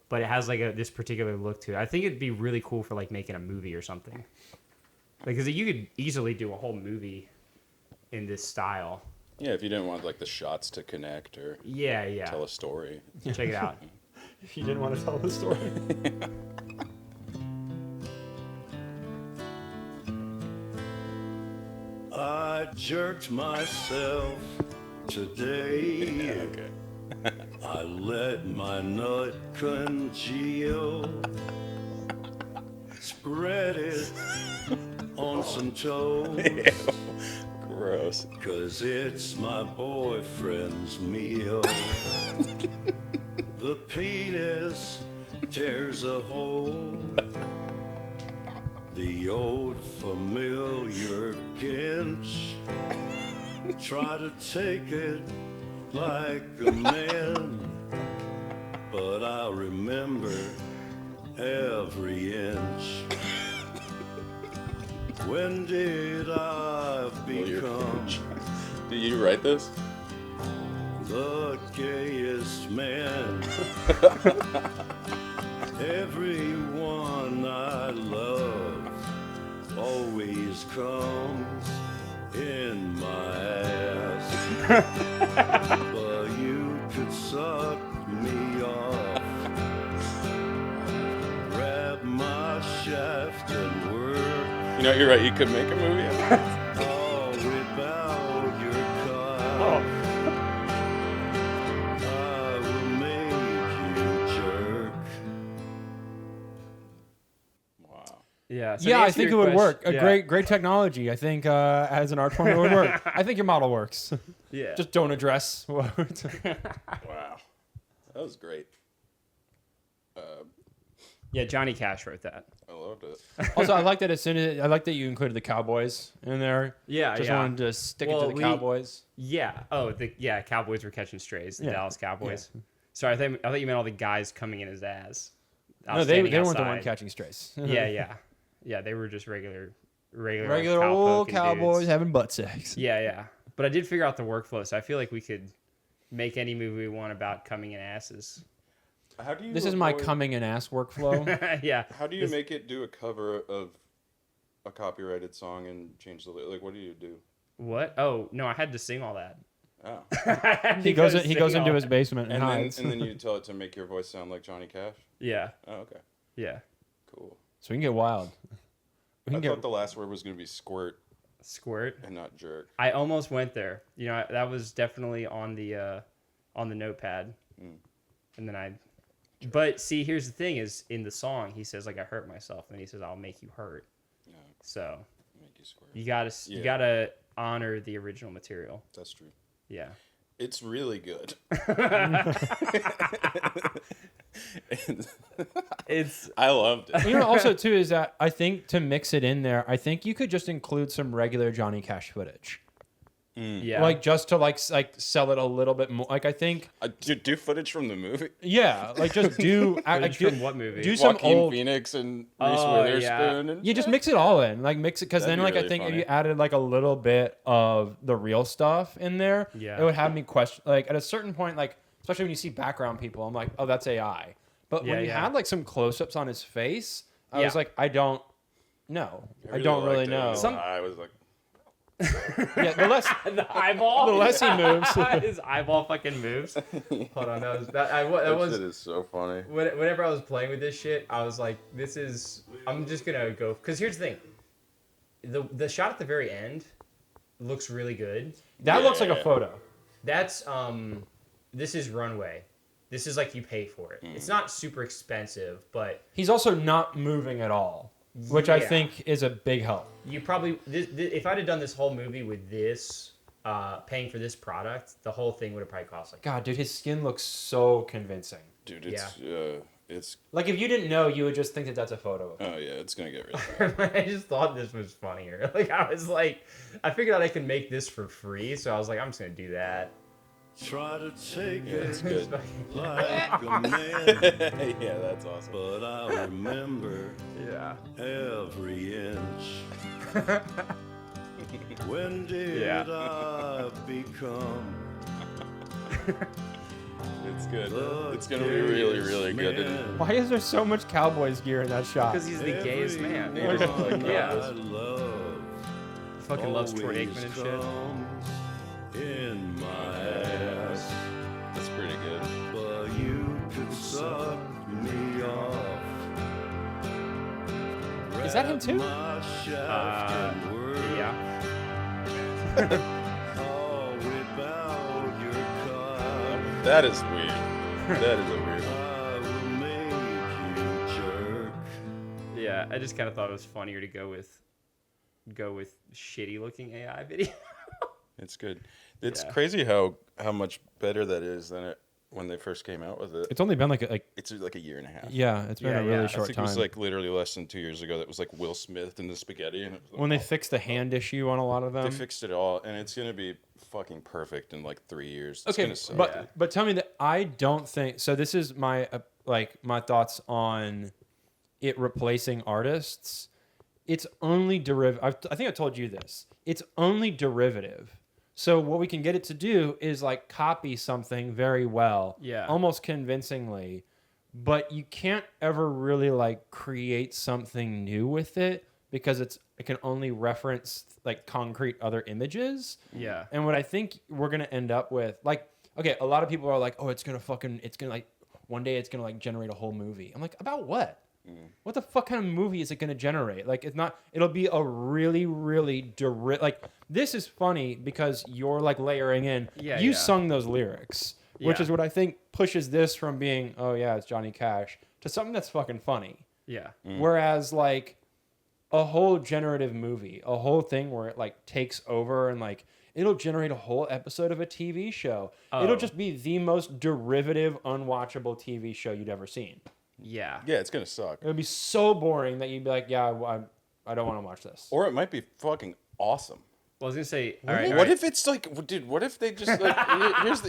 but it has like this particular look to it. I think it'd be really cool for like making a movie or something. Because you could easily do a whole movie in this style. Yeah, if you didn't want like the shots to connect or Yeah. tell a story. Check it out. If you didn't want to tell the story. I jerked myself today. Okay. I let my nut congeal. Spread it on some toast. Gross. 'Cause it's my boyfriend's meal. The penis tears a hole. The old familiar ginch. Try to take it like a man, but I remember every inch. When did I become Did you write this? the gayest man? Everyone I love always comes in my ass. But you could suck me off, grab my shaft and work. You know, you're right. You could make a movie. out of it. Oh, without your cock, I will make you jerk. Wow. Yeah. So to Yeah, I answer think it your would work. question- Great technology. I think as an art form it would work. I think your model works. Yeah. Just don't address. Wow. That was great. Yeah, Johnny Cash wrote that. I loved it. Also, I like that I like that you included the Cowboys in there. Yeah, Just yeah. wanted to stick it Well, to the Cowboys. Yeah. Oh, Cowboys were catching strays. The Yeah. Dallas Cowboys. Sorry, I thought you meant all the guys coming in his ass. No, they weren't the one outside. catching strays. Yeah. They were just regular Regular cow old poking Cowboys dudes. having butt sex. Yeah. But I did figure out the workflow, so I feel like we could make any movie we want about coming in asses. How do you? This is my avoid- coming in ass workflow. Yeah. How do you make it do a cover of a copyrighted song and change the like? What do you do? What? Oh no, I had to sing all that. Oh. He goes into his basement and And then, hides. and then you tell it to make your voice sound like Johnny Cash. Yeah. Oh, okay, Yeah. cool. So we can get wild. We I can thought get the last word was gonna be squirt Squirt. and not jerk. I almost went there. You know, that was definitely on the notepad. And then but see, here's the thing: is in the song he says like I hurt myself, and then he says I'll make you hurt. No, So make you squirt. you gotta honor the original material. That's true. Yeah. It's really good. It's I loved it. You know, also too is that I think to mix it in there, I think you could just include some regular Johnny Cash footage, yeah. like just to like sell it a little bit more. Like I think, Do footage from the movie. yeah, like just do Footage from what movie? Do some Joaquin old. Phoenix and Reese Oh, Witherspoon. yeah. And You just mix it all in, like mix it, because That'd then be like I really think if funny. you added like a little bit of the real stuff in there, Yeah. it would have me question. Like at a certain point, like especially when you see background people, I'm like, oh, that's AI. But when Yeah, you yeah. had like some close-ups on his face, I Yeah. was like, I don't know. I don't really liked it. know. I was like, Yeah, the less the eyeball. the less he moves. His eyeball fucking moves. Hold on, that that was shit is so funny. whenever I was playing with this shit, I was like, I'm just gonna go, because here's the thing, the shot at the very end looks really good. That looks like a Yeah. photo. That's this is Runway, This is like you pay for it. It's not super expensive, but He's also not moving at all, which I Yeah. think is a big help. you probably if I'd have done this whole movie with this, paying for this product, the whole thing would have probably cost like. God, dude, his skin looks so convincing. Dude, it's Like, if you didn't know, you would just think that that's a photo of him. oh yeah, it's gonna get really bad. I just thought this was funnier. Like I was like, I figured out I can make this for free, so I was like, I'm just gonna do that. Try to take It's it good. like a man, Yeah, that's awesome. but I remember Yeah. every inch. When did Yeah. I become It's good. the It's gonna be really, really good. man? Why is there so much Cowboys gear in that shot? Because he's the gayest man. Everyone Yeah. I love Fucking loves Troy always Aikman and shit. comes in my ass, That's pretty good. but you could suck me off. Is that him too? My shaft and work. Yeah. Oh, without your cock, That is weird. That is a weird one. I will make you jerk. Yeah, I just kind of thought it was funnier to go with shitty looking AI video. It's good. It's Yeah. crazy how much better that is than it when they first came out with it. It's only been like It's like a year and a half. yeah, it's been Yeah, a really yeah. I I short think time. it was like literally less than 2 years ago. That was like Will Smith and the spaghetti, and it was like, when they fixed the hand issue on a lot of them. they fixed it all, and it's gonna be fucking perfect in like 3 years. It's Okay, gonna suck. but tell me that I don't think so. This is my my thoughts on it replacing artists. It's only derivative. I think I told you this. It's only derivative. So what we can get it to do is like copy something very well, Yeah. almost convincingly, but you can't ever really like create something new with it because it can only reference like concrete other images. Yeah. And what I think we're gonna end up with, like, okay, a lot of people are like, oh, it's gonna like one day it's gonna like generate a whole movie. I'm like, about what? What the fuck kind of movie is it gonna generate? Like, it's not. It'll be a really, really like. This is funny because you're like layering in. Yeah, You yeah. sung those lyrics, which Yeah. is what I think pushes this from being, oh yeah, it's Johnny Cash, to something that's fucking funny. Yeah. Whereas like a whole generative movie, a whole thing where it like takes over and like it'll generate a whole episode of a TV show. It'll Oh. just be the most derivative, unwatchable TV show you'd ever seen. Yeah. yeah, it's gonna suck. It would be so boring that you'd be like, yeah, I don't want to watch this. Or it might be fucking awesome. Well, I was gonna say, all right. What if it's like, dude? What if they just like?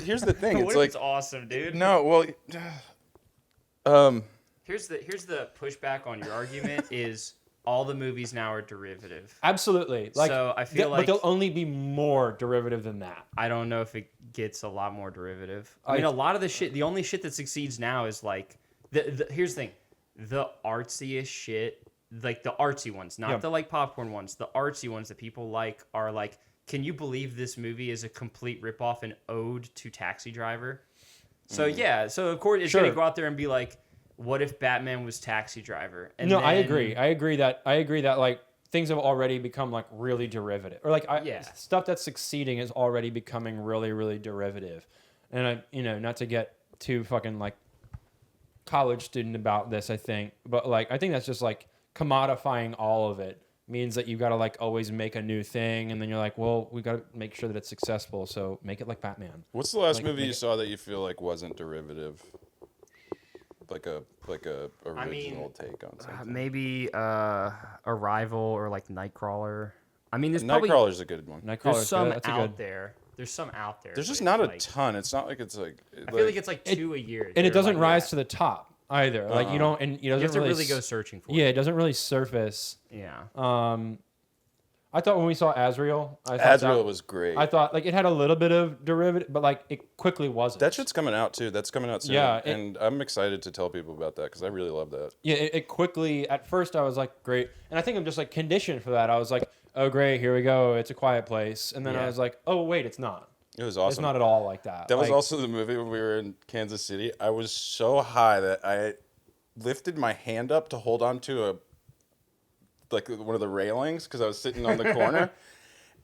here's the thing. What It's if like it's awesome, dude? no, well, Here's the pushback on your argument is all the movies now are derivative. Absolutely. Like, So I feel but like- they'll only be more derivative than that. I don't know if it gets a lot more derivative. I mean, a lot of the shit. The only shit that succeeds now is like here's the thing, the artsiest shit, like the artsy ones, not Yeah. the like popcorn ones. The artsy ones that people like are like, can you believe this movie is a complete ripoff and ode to Taxi Driver? So yeah, so of course it's Sure. gonna go out there and be like, what if Batman was Taxi Driver? And No, I then- agree. I agree that like things have already become like really derivative, or like Yeah. stuff that's succeeding is already becoming really, really derivative. And I, not to get too fucking like college student about this, I think, but like I think that's just like commodifying all of it means that you got to like always make a new thing, and then you're like, well, we got to make sure that it's successful, so make it like Batman. what's the last Like, movie make you it- saw that you feel like wasn't derivative? Like a original take on something. Maybe Arrival or like Nightcrawler. I mean, there's probably Nightcrawler's a good one. Nightcrawler's there's good. some That's a out good. there. There's some out there. There's just but not a it's like, ton. It's not like it's like. I feel like it's like two a year. And it They're doesn't like, rise yeah. to the top either. Like you don't, and it You have doesn't to really s- go searching for Yeah, it. it doesn't really surface. Yeah. I thought when we saw Azrael, Azrael was great. I thought like it had a little bit of derivative, but like it quickly wasn't. That shit's coming out too. That's coming out soon. Yeah, and I'm excited to tell people about that because I really love that. Yeah, it quickly. At first, I was like, great, and I think I'm just like conditioned for that. I was like, oh great, here we go. It's A Quiet Place, and then I Yeah. was like, oh wait, it's not. It was awesome. It's not at all like that. That was Like, also the movie when we were in Kansas City. I was so high that I lifted my hand up to hold on to one of the railings because I was sitting on the corner,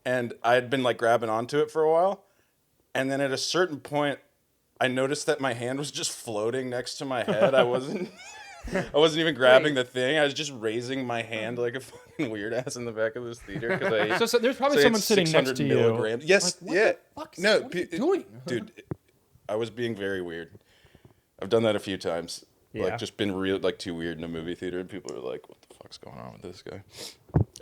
and I had been like grabbing onto it for a while, and then at a certain point, I noticed that my hand was just floating next to my head. I wasn't even grabbing the thing. I was just raising my hand like a fucking weird ass in the back of this theater because I. So there's probably so someone it's sitting next 600 to you. milligrams. Yes, Like, what yeah. the fuck? No, What are you doing? dude. I was being very weird. I've done that a few times. Yeah. Like just been real, like too weird in a movie theater, and people are like, "What the fuck's going on with this guy?"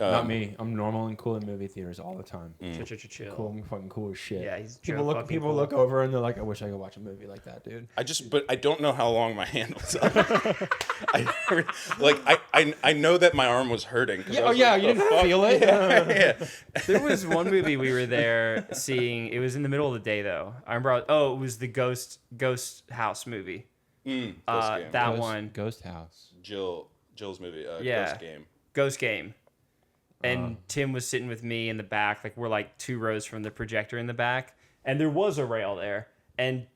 Not me. I'm normal and cool in movie theaters all the time. Chill. Cool, I'm fucking cool as shit. Yeah, he's people Joe look. fucking People cool. look over and they're like, "I wish I could watch a movie like that, dude." But I don't know how long my hand was up. I know that my arm was hurting. 'Cause I was you like, didn't "The fuck?" feel it. Yeah. There was one movie we were there seeing. It was in the middle of the day though. I remember. It was the Ghost House movie. Game. That one. Ghost House. Jill's movie. Yeah. Ghost Game. Ghost Game. And Tim was sitting with me in the back, like we're like 2 rows from the projector in the back, and there was a rail there. And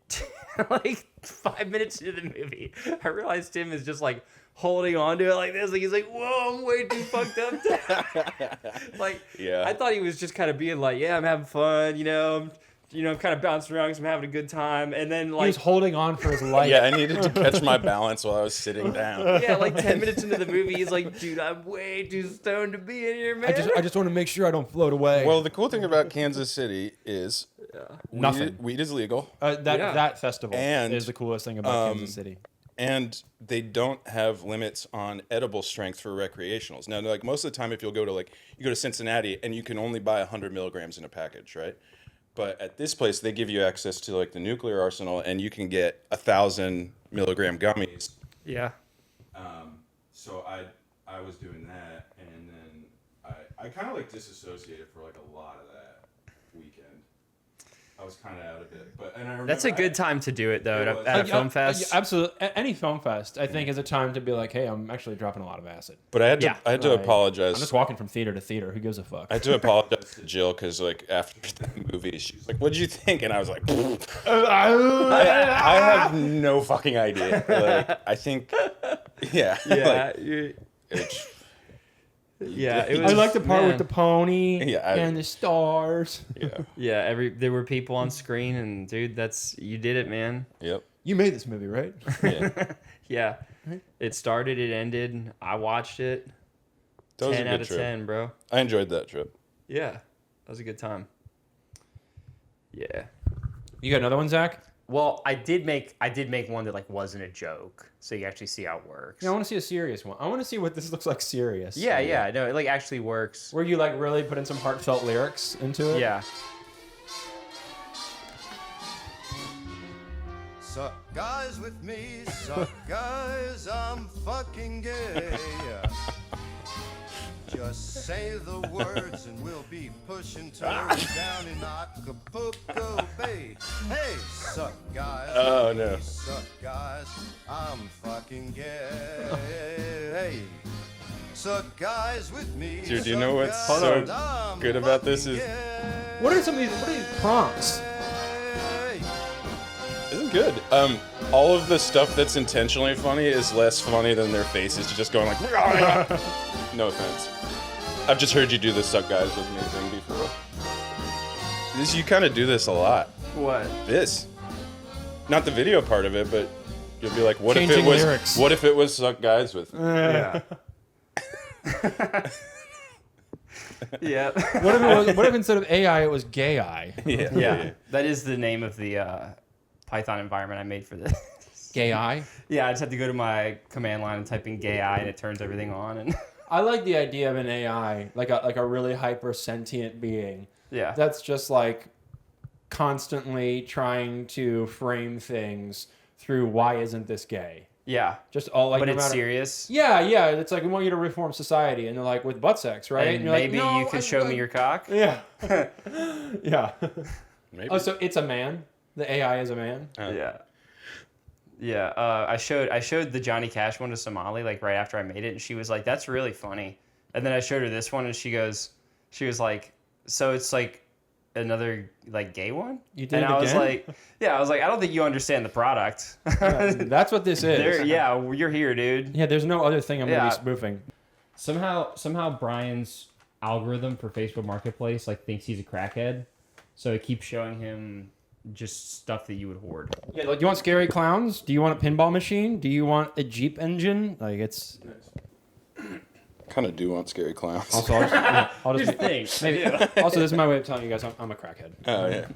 like 5 minutes into the movie, I realized Tim is just like holding on to it like this. Like he's like, "Whoa, I'm way too fucked up." Like, Yeah. I thought he was just kind of being like, "Yeah, I'm having fun," I'm kind of bouncing around because I'm having a good time. And then He like, was holding on for his life. Yeah, I needed to catch my balance while I was sitting down. yeah, like 10 minutes into the movie, he's like, "Dude, I'm way too stoned to be in here, man." I just want to make sure I don't float away. Well, the cool thing about Kansas City is Nothing. Weed is legal, that festival And, is the coolest thing about Kansas City. and they don't have limits on edible strength for recreationals. Now, like most of the time, if you go to Cincinnati, and you can only buy 100 milligrams in a package, right? But at this place, they give you access to like the nuclear arsenal, and you can get 1,000 milligram gummies. Yeah. So I was doing that, and then I kind of like disassociated for like a lot of that weekend. I was kind of out of it, but and I remember That's a good time to do it though It was. at a film fest. Absolutely. Any film fest, I think, is a time to be like, "Hey, I'm actually dropping a lot of acid." But I had to Yeah. I had to Like, apologize. I'm just walking from theater to theater. Who gives a fuck? I had to apologize to Jill because like after the movie, she was like, "What'd you think?" And I was like, I have no fucking idea. Like I think, yeah, Yeah, like, it's, yeah. It I was, like the part man. with the pony Yeah, and the stars. yeah, Yeah, there were people on screen, and dude, you did it, man. yep, You made this movie, right? yeah. Yeah, it started, it ended. I watched it. That was a 10 good out of trip. 10, bro. I enjoyed that trip. Yeah, that was a good time. Yeah. You got another one, Zach? Well, I did make one that like wasn't a joke, so you actually see how it works. I want to see a serious one. I want to see what this looks like serious. Yeah, no, it like actually works. Where you like really put in some heartfelt lyrics into it. Yeah. Suck guys with me, suck guys, I'm fucking gay. Just say the words and we'll be pushing toes down in Acapulco Bay. Hey, suck guys. Oh, with no. me, suck guys, I'm fucking gay. Suck guys with me. Dude, do you suck know what's guys, so I'm good about this fucking is- gay. What are these prompts? This is good. All of the stuff that's intentionally funny is less funny than their faces just going like. No offense. I've just heard you do the "suck guys with me" thing before. You kind of do this a lot. What? This, not the video part of it, but you'll be like, "What if Changing it was? lyrics. What if it was suck guys with me?" Yeah. Yeah. What if instead of AI it was gay eye? Yeah. That is the name of the Python environment I made for this. Gay eye? Yeah, I just have to go to my command line and type in gay eye, and it turns everything on. And I like the idea of an AI, like a really hyper sentient being. yeah. That's just like constantly trying to frame things through why isn't this gay? Yeah. Just all like But no it's matter- serious. Yeah, it's like we want you to reform society, and they're like with butt sex, right? And you're like, maybe "No, you could I- show me your cock. Yeah. Yeah. Maybe. Oh, so it's a man. The AI is a man. Yeah. Yeah. I showed the Johnny Cash one to Somali like right after I made it, and she was like, "That's really funny." And then I showed her this one, and she was like, "So it's like another like gay one?" You did and it I was again? like, "Yeah." I was like, "I don't think you understand the product." That's what this is. Yeah, you're here, dude. Yeah, there's no other thing I'm gonna Yeah. be spoofing. Somehow Brian's algorithm for Facebook Marketplace like thinks he's a crackhead, so it keeps showing him just stuff that you would hoard. Yeah, like, do you want scary clowns? Do you want a pinball machine? Do you want a Jeep engine? Like, it's... Kind of do want scary clowns. Also, I'll Here's just the thing. maybe. Also, this is my way of telling you guys I'm a crackhead. Oh yeah.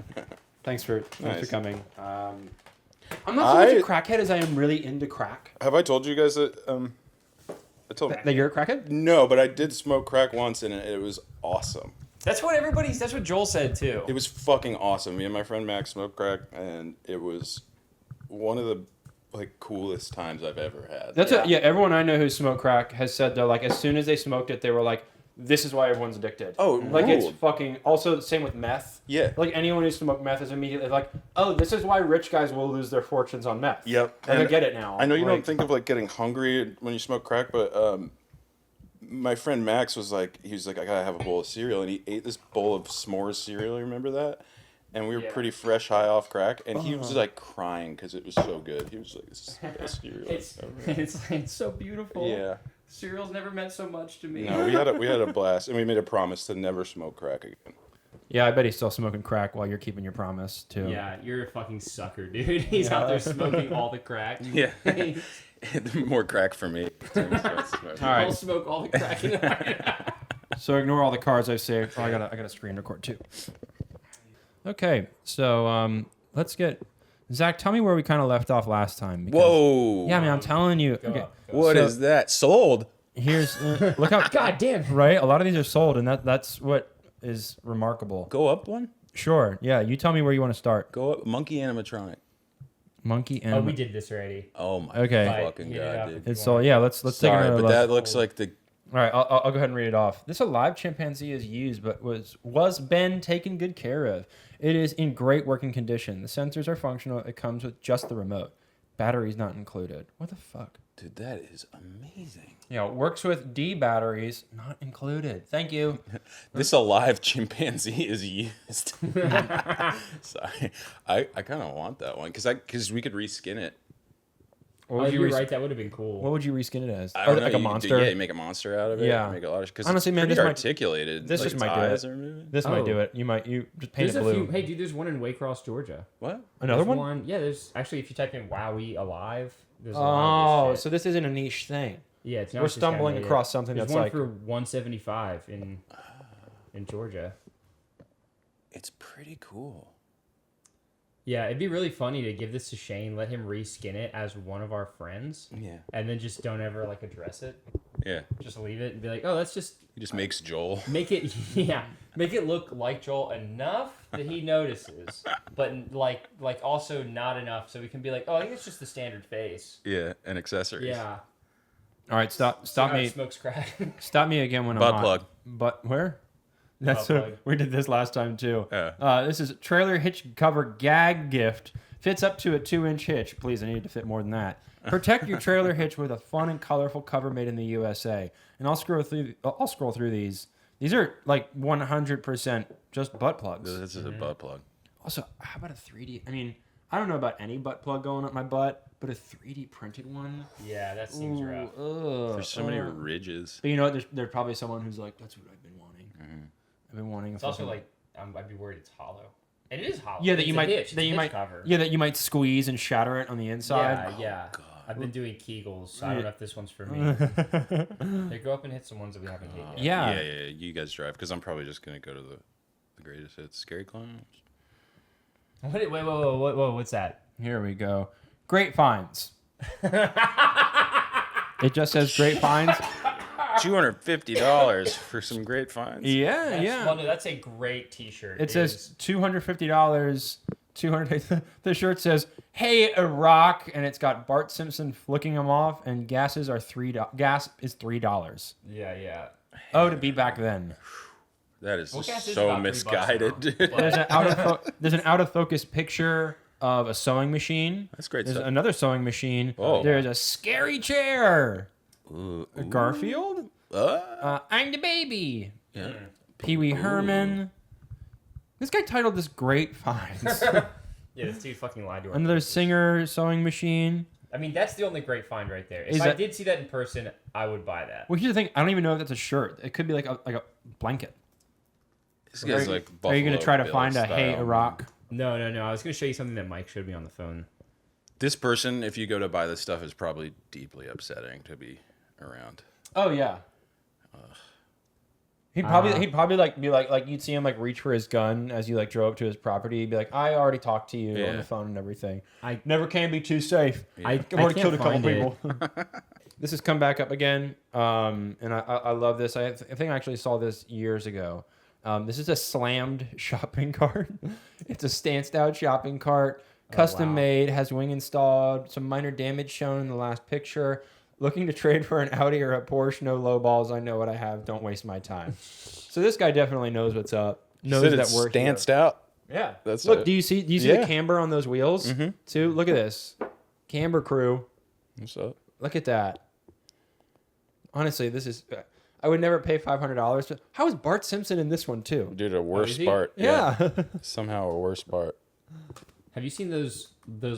Thanks for Nice. coming. I'm not so much a I- crackhead as I am really into crack. Have I told you guys that? I told. That you're a crackhead? No, but I did smoke crack once, and it was awesome. That's what that's what Joel said too. It was fucking awesome. Me and my friend Max smoked crack, and it was one of the like coolest times I've ever had. That's everyone I know who smoked crack has said they're like, as soon as they smoked it, they were like, this is why everyone's addicted. Oh, it like it's ruled. fucking. Also, the same with meth. Yeah. Like anyone who smoked meth is immediately like, oh, this is why rich guys will lose their fortunes on meth. Yep. Like, I And get it now. I know you Like, don't think of like getting hungry when you smoke crack, but my friend Max was like, I gotta have a bowl of cereal, and he ate this bowl of s'mores cereal. Remember that? And we were pretty fresh, high off crack, and he was like crying because it was so good. He was like, "This is the best cereal." I've ever had." It's so beautiful. Yeah. Cereal's never meant so much to me. No, we had a blast, and we made a promise to never smoke crack again. Yeah, I bet he's still smoking crack while you're keeping your promise too. Yeah, you're a fucking sucker, dude. He's out there smoking all the crack. Yeah. More crack for me. All I'll right. smoke all the crack in the So ignore all the cards I've saved. Oh, I got a screen record too. Okay, so let's get Zach. Tell me where we kind of left off last time. because- Whoa. Yeah, I mean, I'm telling you. Okay. What is that? Sold. Here's look how God damn. right. A lot of these are sold, and that's what is remarkable. Go up one. Sure. Yeah. You tell me where you want to start. Go up. Monkey animatronic. Monkey and Oh, we did this already. Oh my Okay. fucking Hit it up god, if dude. It's sold. Yeah. Let's take Sorry, another but look. that looks like the. All right. I'll go ahead and read it off. This alive chimpanzee is used, but was been taken good care of. It is in great working condition. The sensors are functional. It comes with just the remote. Batteries not included. What the fuck? Dude, that is amazing. Yeah, works with D batteries not included. Thank you. This alive chimpanzee is used. Sorry, I kind of want that one because we could reskin it. What Oh, would you you're res- right. That would have been cool. What would you reskin it as? I don't know, Like a you could monster. yeah, you make a monster out of it. Yeah. Make a lot of because Honestly, it's man, pretty this might- articulated. this like just its might do it. eyes are moving. This might Oh. do it. You just paint There's it a blue. few. Hey, dude, there's one in Waycross, Georgia. What? Another There's one? Yeah, there's actually if you type in Wowie Alive, there's a lot Oh, of this so shit. this isn't a niche thing. Yeah, it's not we're just kinda stumbling made across up. something There's that's one like- for 175 in Georgia. It's pretty cool. Yeah, it'd be really funny to give this to Shane, let him reskin it as one of our friends, Yeah. and then just don't ever like address it. Yeah. Just leave it and be like, oh, that's just He just makes Joel. make it make it look like Joel enough that he notices, but like also not enough so we can be like, oh, I think it's just the standard face. Yeah, and accessories. Yeah. All right, stop Guy me. smokes crack. Stop me again when Butt I'm plug. But where? That's Butt plug. we did this last time too. Yeah. This is trailer hitch cover gag gift. Fits up to a 2-inch hitch. Please, I need it to fit more than that. Protect your trailer hitch with a fun and colorful cover made in the USA. And I'll scroll through these. These are like 100% just butt plugs. This is a butt plug. Also, how about a 3D? I mean, I don't know about any butt plug going up my butt, but a 3D printed one. Yeah, that seems rough. There's so many ridges. But you know what? There's probably someone who's like, that's what I've been wanting. I've been wanting. It's also like I'd be worried it's hollow. And it is hollow. yeah, that It's you a might hitch. It's that a you hitch might cover. yeah that you might squeeze and shatter it on the inside. Yeah. God. I've been doing Kegels, so I don't know if this one's for me. Hey, go up and hit some ones that we haven't hit yet. Yeah. Yeah. You guys drive because I'm probably just gonna go to the greatest hits. Scary Clowns. Wait, what's that? Here we go. Great finds. It just says great finds. $250 for some great finds. Yeah, yeah. Well, no, that's a great T-shirt. It says $250. 200. The shirt says, "Hey Iraq," and it's got Bart Simpson flicking them off, and gas is $3. Yeah. Oh, to be back then. That is Well, just gas is so about $3 misguided, now, dude. but- There's an out of focus picture of a sewing machine. That's great There's stuff. another sewing machine. Oh. There's a scary chair. Ooh, Garfield. I'm the baby. yeah. Pee Wee Herman. This guy titled this "Great Finds." Yeah, this dude fucking lied to us. Another Singer sewing machine. I mean, that's the only great find right there. If Is I that- did see that in person, I would buy that. Well, here's the thing. I don't even know if that's a shirt. It could be like a blanket. This guy's like Buffalo Are you gonna try to Bill find a "Hey style. Iraq" No. I was gonna show you something that Mike showed me on the phone. This person, if you go to buy this stuff, is probably deeply upsetting to be around. Oh yeah. He'd probably like be like you'd see him like reach for his gun as you like drove up to his property. He'd be like, I already talked to you on Yeah. the phone and everything. I- never can be too safe. I I've already killed a couple can't find people. This has come back up again, and I love this. I think I actually saw this years ago. This is a slammed shopping cart. It's a stanced out shopping cart, custom wow. made, has wing installed, some minor damage shown in the last picture. Looking to trade for an Audi or a Porsche, no low balls. I know what I have. Don't waste my time. So this guy definitely knows what's up. Knows Said that it's we're here. stanced out. Yeah. That's Look, it. do you see the Yeah. camber on those wheels too? Look at this. Camber crew. What's up? Look at that. Honestly, this is I would never pay $500 for. How is Bart Simpson in this one too? Dude, a worse is he? part. Yeah. Somehow a worse part. Have you seen those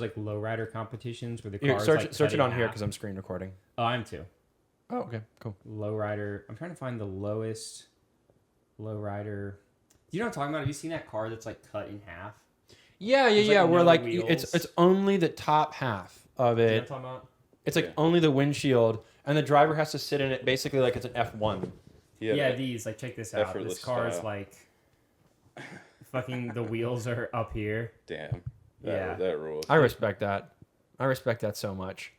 like lowrider competitions where the Here, cars search like search cut it in on here half? because I'm screen recording. Oh, I'm too. Oh, okay, cool. Lowrider. I'm trying to find the lowest lowrider. Do you know what I'm talking about? Have you seen that car that's like cut in half? Yeah, There's, like, where no like wheels. it's only the top half of Do you know it. what I'm talking about? It's like only the windshield, and the driver has to sit in it basically like it's an F1. Yeah, these like check this out. effortless This car is style. like fucking the wheels are up here. Damn. Yeah. That rules. I respect that. I respect that so much.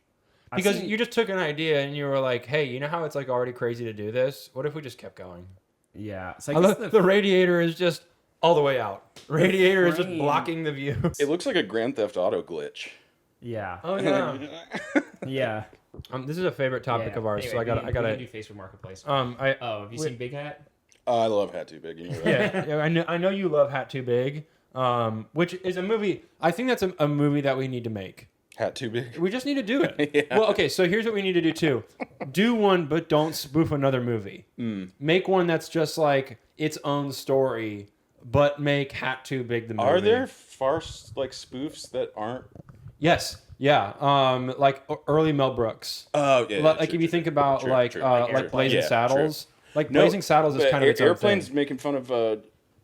Because you just took an idea and you were like, hey, you know how it's like already crazy to do this? What if we just kept going? Yeah. So I love the radiator is just all the way out. Radiator is just frame- blocking the view. It looks like a Grand Theft Auto glitch. yeah. Oh yeah. Yeah. This is a favorite topic Yeah. of ours, so Anyway, I we gotta. can do Facebook Marketplace. I Oh, have you wait. seen Big Hat? I love Hat Too Big. You know that. yeah, I know you love Hat Too Big, which is a movie. I think that's a movie that we need to make. Hat Too Big. We just need to do it. Yeah. Well, okay, so here's what we need to do too. Do one, but don't spoof another movie. Make one that's just like its own story, but make Hat Too Big the movie. Are there farce like spoofs that aren't? Yes. Yeah. Like early Mel Brooks. Oh yeah. Like if you think about True, like true. like Airplane. Blazing Yeah, Saddles. Like No, Blazing Saddles is but kind of its own Airplane's thing. making fun of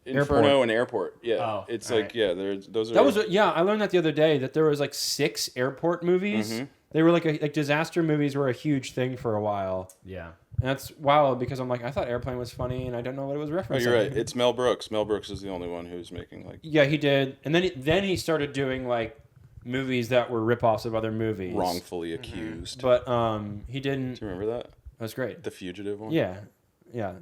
Inferno Airport. and Airport. Yeah. Oh, It's all like right. yeah. Those are. That was I learned that the other day that there was like 6 airport movies. Mm-hmm. They were like disaster movies were a huge thing for a while. Yeah. And that's wild because I'm like I thought Airplane was funny and I don't know what it was referencing. Oh, you're right. It's Mel Brooks. Mel Brooks is the only one who's making like Yeah, he did. And then he started doing like movies that were ripoffs of other movies. wrongfully accused. But he didn't. Do you remember that? That's great. The Fugitive one. Yeah. Yeah.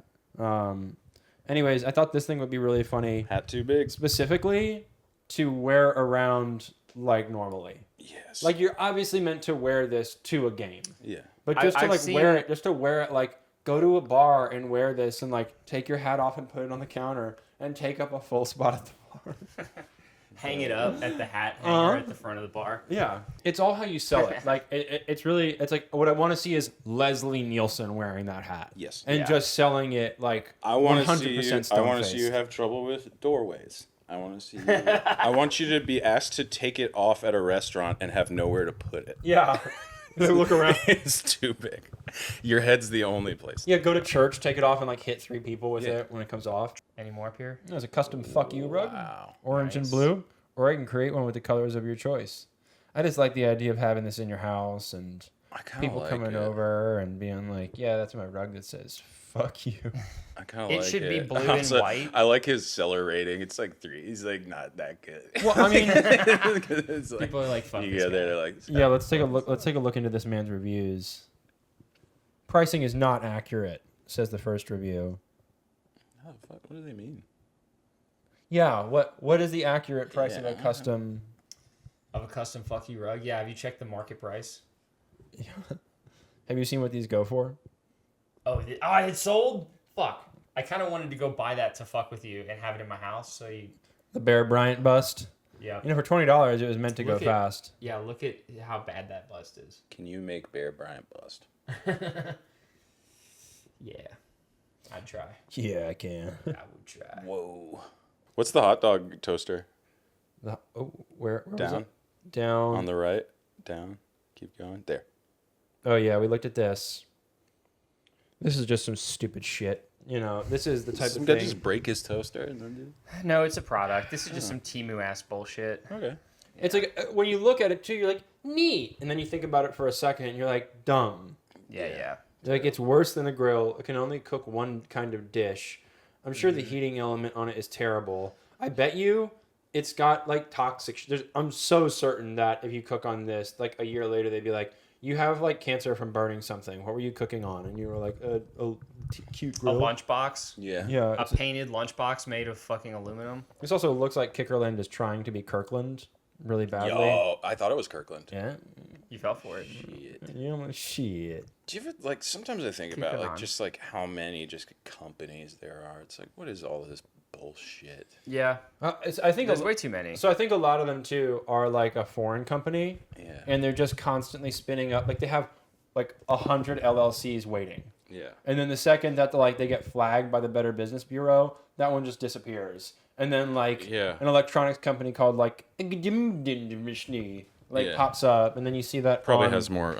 Anyways, I thought this thing would be really funny Hat Too Big. specifically to wear around like normally. Yes. Like you're obviously meant to wear this to a game. yeah. But just to I've like seen- wear it, just to wear it, like go to a bar and wear this and like take your hat off and put it on the counter and take up a full spot at the bar. Hang it up at the hat hanger Uh-huh. at the front of the bar. Yeah, it's all how you sell it. Like it's really, it's like what I want to see is Leslie Nielsen wearing that hat. Yes. and Yeah. just selling it like I want to see you. 100% I want to see you stone-faced. have trouble with doorways. I want to see. You, I want you to be asked to take it off at a restaurant and have nowhere to put it. Yeah, look around. It's too big. Your head's the only place. Yeah, go to church, take it off, and like hit 3 people with Yeah. it when it comes off. Any more up here? There's a custom "fuck you" rug, Wow. orange and Nice. blue, or I can create one with the colors of your choice. I just like the idea of having this in your house and I kind of people like coming it. over and being like, "Yeah, that's my rug that says fuck you." I kind of It like should be it. blue and Also, white. I like his seller rating. It's like 3. He's like not that good. Well, I mean, it's like, People are like, fuck you this get guy. there like yeah. Let's take a look. Let's take a look into this man's reviews. Pricing is not accurate, says the first review. Oh, fuck, what do they mean? Yeah, what is the accurate price of a Yeah. custom? Of a custom fuck you rug? Yeah, have you checked the market price? Have you seen what these go for? Oh, it sold? Fuck. I kind of wanted to go buy that to fuck with you and have it in my house. So you, The Bear Bryant bust. yeah. You know, for $20, it was meant to go Look at- fast. Yeah, look at how bad that bust is. Can you make Bear Bryant bust? Yeah, I'd try. Yeah, I can. I would try. Whoa. What's the hot dog toaster? Where was Down? it? Down. On the right? Down? Keep going. There. Oh yeah, we looked at this. This is just some stupid shit. You know, this is the type Some of guy thing. just break his toaster and then do. No, it's a product. This is just some Temu ass bullshit. Okay. It's like when you look at it too, you're like neat, and then you think about it for a second, and you're like dumb. Yeah. Like it's worse than a grill. It can only cook one kind of dish. I'm sure the heating element on it is terrible. I bet you it's got like toxic. I'm so certain that if you cook on this, like a year later, they'd be like, "You have like cancer from burning something. What were you cooking on?" And you were like, "A cute A grill." lunchbox. Yeah. Yeah. A painted lunchbox made of fucking aluminum. This also looks like Kickerland is trying to be Kirkland really badly. Yo, I thought it was Kirkland. Yeah. You fell for it. Shit. Do you ever like? Sometimes I think Keep about it like on. just like how many just companies there are. It's like, what is all this bullshit? Yeah. I think There's way too many. So I think a lot of them too are like a foreign company, Yeah. and they're just constantly spinning up. Like they have like 100 LLCs waiting, Yeah. and then the second that they get flagged by the Better Business Bureau, that one just disappears. And then like Yeah. an electronics company called like Yeah. pops up, and then you see that Probably on- has more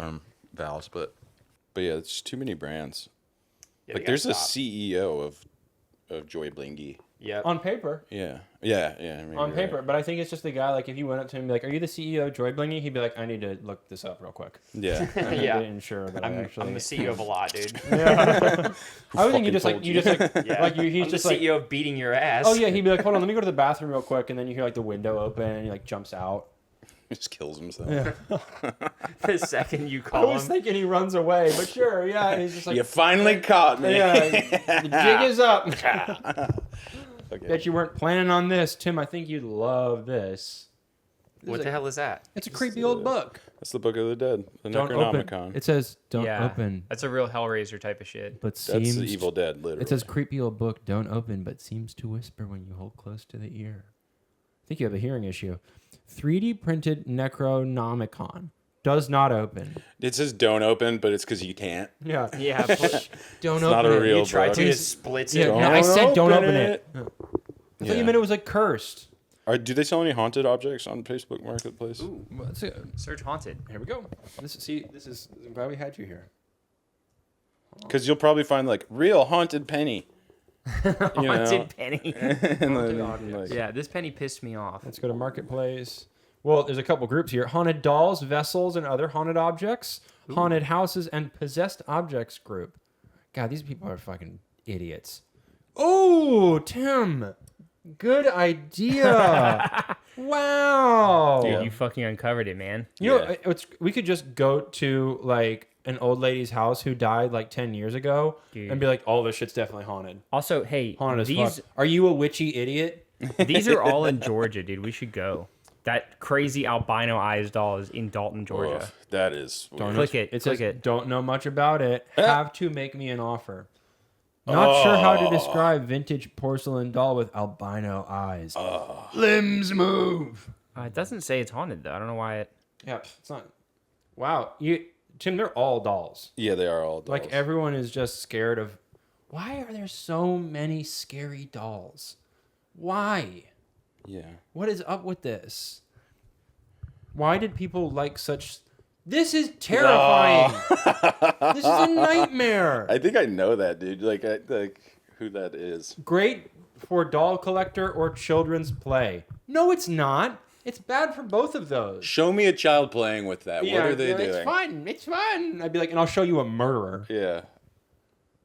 valves, but yeah, it's just too many brands. Yeah, Like they there's gotta a stop. CEO of Joy Blingy. Yep. on paper. Yeah. Maybe On you're paper, right. but I think it's just the guy. Like, if you went up to him and be like, "Are you the CEO of Joy Blingy?" He'd be like, "I need to look this up real quick. Yeah. I need Yeah. to ensure that I'm actually." the CEO of a lot, dude. I would think fucking you just like told you you? just like Yeah. like you. He's I'm just the like, CEO of beating your ass. "Oh yeah." He'd be like, "Hold on, let me go to the bathroom real quick," and then you hear like the window open and he like jumps out. He just kills himself. The second you I call was him. thinking he runs away, but sure, yeah. He's just like, You finally caught me. yeah, the jig is up. Okay. Bet you weren't planning on this, Tim. I think you'd love this. What the hell is that? It's a creepy old book. That's the Book of the Dead. The Don't open. Necronomicon. It says, "Don't Yeah. open," That's a real Hellraiser type of shit. but That's seems. the Evil Dead, literally. It says, "Creepy old book. Don't open, but seems to whisper when you hold close to the ear." I think you have a hearing issue. 3D printed Necronomicon does not open. It says don't open, but it's because you can't. Yeah. Yeah, Don't It's open not a it. real you tried book. to, it splits Yeah, it. no, I said don't open it. it. I thought you meant it was like cursed. Do they sell any haunted objects on Facebook Marketplace? Well, that's it. Search haunted. Here we go. This is. I'm glad we had you here. Because you'll probably find like real haunted penny. You know? Haunted penny. And then, objects. like, Yeah, this penny pissed me off. Let's go to Marketplace. Well, there's a couple groups here: haunted dolls, vessels, and other haunted objects. Haunted houses and possessed objects group. God, these people are fucking idiots. Oh, Tim, good idea. Wow. Dude, you fucking uncovered it, man. You know, Yeah. we could just go to like an old lady's house who died like 10 years ago Dude. and be like, "Oh, this shit's definitely haunted. Also, hey, Haunted as these fuck. Are you a witchy idiot?" these are all in Georgia, dude. We should go. That crazy albino eyes doll is in Dalton, Georgia. ugh, that is. weird. Click it. It click says, it. "Don't know much about it. Have to make me an offer." Not sure how to describe vintage porcelain doll with albino eyes. Limbs move. It doesn't say it's haunted though. I don't know why it. Yeah, it's not. Wow, Tim, they're all dolls. Yeah, they are all dolls. Like everyone is just scared of. Why are there so many scary dolls? Why? Yeah. What is up with this? Why did people like such? This is terrifying. This is a nightmare. I think I know that dude. Like who that is. Great for doll collector or children's play. No, it's not. It's bad for both of those. Show me a child playing with that. What are they yeah, doing? It's fun. It's fun. I'd be like, and I'll show you a murderer. Yeah.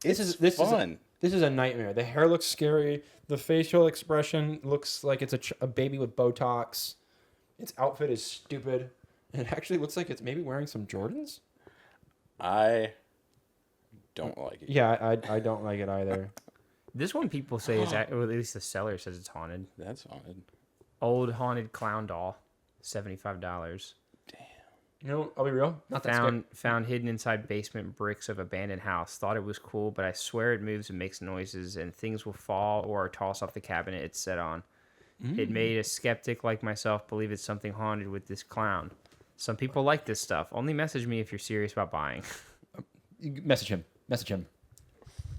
This It's is fun. this is a nightmare. The hair looks scary. The facial expression looks like it's a baby with Botox. Its outfit is stupid. And it actually looks like it's maybe wearing some Jordans. I don't like it. Yeah, I don't like it either. This one people say is or at least the seller says it's haunted. That's haunted. Old haunted clown doll, $75. You know, I'll be real. Not that scary. Found hidden inside basement bricks of abandoned house. Thought it was cool, but I swear it moves and makes noises, and things will fall or toss off the cabinet it's set on. It made a skeptic like myself believe it's something haunted with this clown. Some people like this stuff. Only message me if you're serious about buying. Message him. Message him.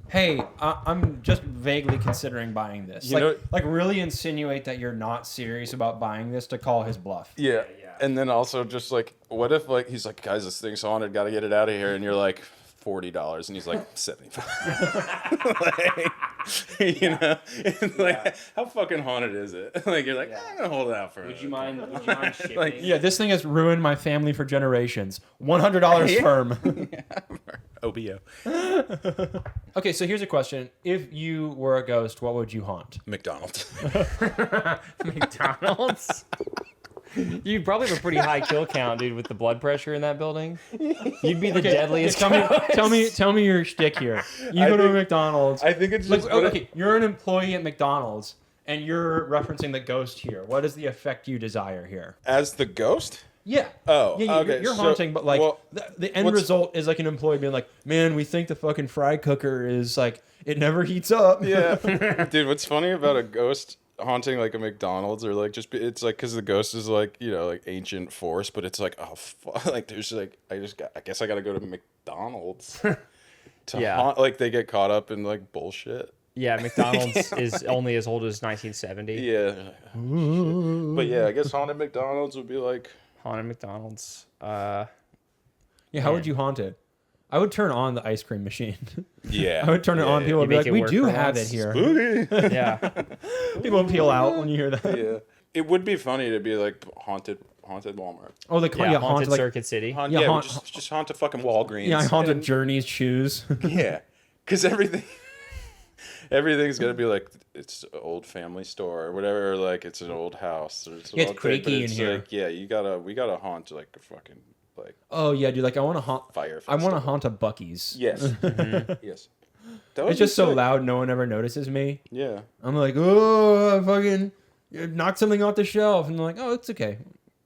Hey, I'm just vaguely considering buying this. You know- like really insinuate that you're not serious about buying this to call his bluff. Yeah. And then also just like, what if like he's like, guys, this thing's haunted, gotta get it out of here, and you're like, $40, and he's like 75. Like, you know, and like how fucking haunted is it? Like you're like, I'm gonna hold it out for. Would you mind shipping? Like, Yeah, this thing has ruined my family for generations. $100 firm. OBO. Okay, so here's a question. If you were a ghost, what would you haunt? McDonald's. McDonald's. You probably have a pretty high kill count, dude, with the blood pressure in that building. You'd be the deadliest. Tell me your shtick here. You go to a McDonald's. I think it's Like, just okay, you're an employee at McDonald's, and you're referencing the ghost here. What is the effect you desire here? as the ghost. Yeah. Oh, yeah, okay, you're so- haunting, but like well, the end what's- result is like an employee being like, "Man, we think the fucking fry cooker is like it never heats up." Yeah, dude. What's funny about a ghost haunting like a McDonald's or like it's like because the ghost is like, you know, like ancient force, but it's like, oh fuck, like there's like I guess I gotta go to McDonald's to Yeah. haunt. Like they get caught up in like bullshit. Yeah, McDonald's is only as old as 1970. Yeah, shit. But yeah, I guess haunted McDonald's would be like Haunted McDonald's. Yeah, how would you haunt it? I would turn on the ice cream machine. yeah. I would turn it on. People would You be make like, it "We work do for have once. it here." Spooky. Yeah. People would peel out when you hear that. Yeah, it would be funny to be like haunted Walmart. Oh, they Yeah, yeah, haunted like Circuit City. Yeah, haunt- just haunt a fucking Walgreens. yeah, I haunted And- Journey's shoes. Yeah, because everything's gonna be like it's an old family store or whatever, or like it's an old house. Or it's an Yeah, it's old thing, but creaky in it's here. Like, yeah, we gotta haunt like a fucking like Oh yeah, dude. Like I want to haunt. fire. I want to festival. haunt a Bucky's. Yes, yes. That would It's be just so sick. loud, no one ever notices me. Yeah, I'm like, oh, I fucking knocked something off the shelf, and they're like, oh, it's okay.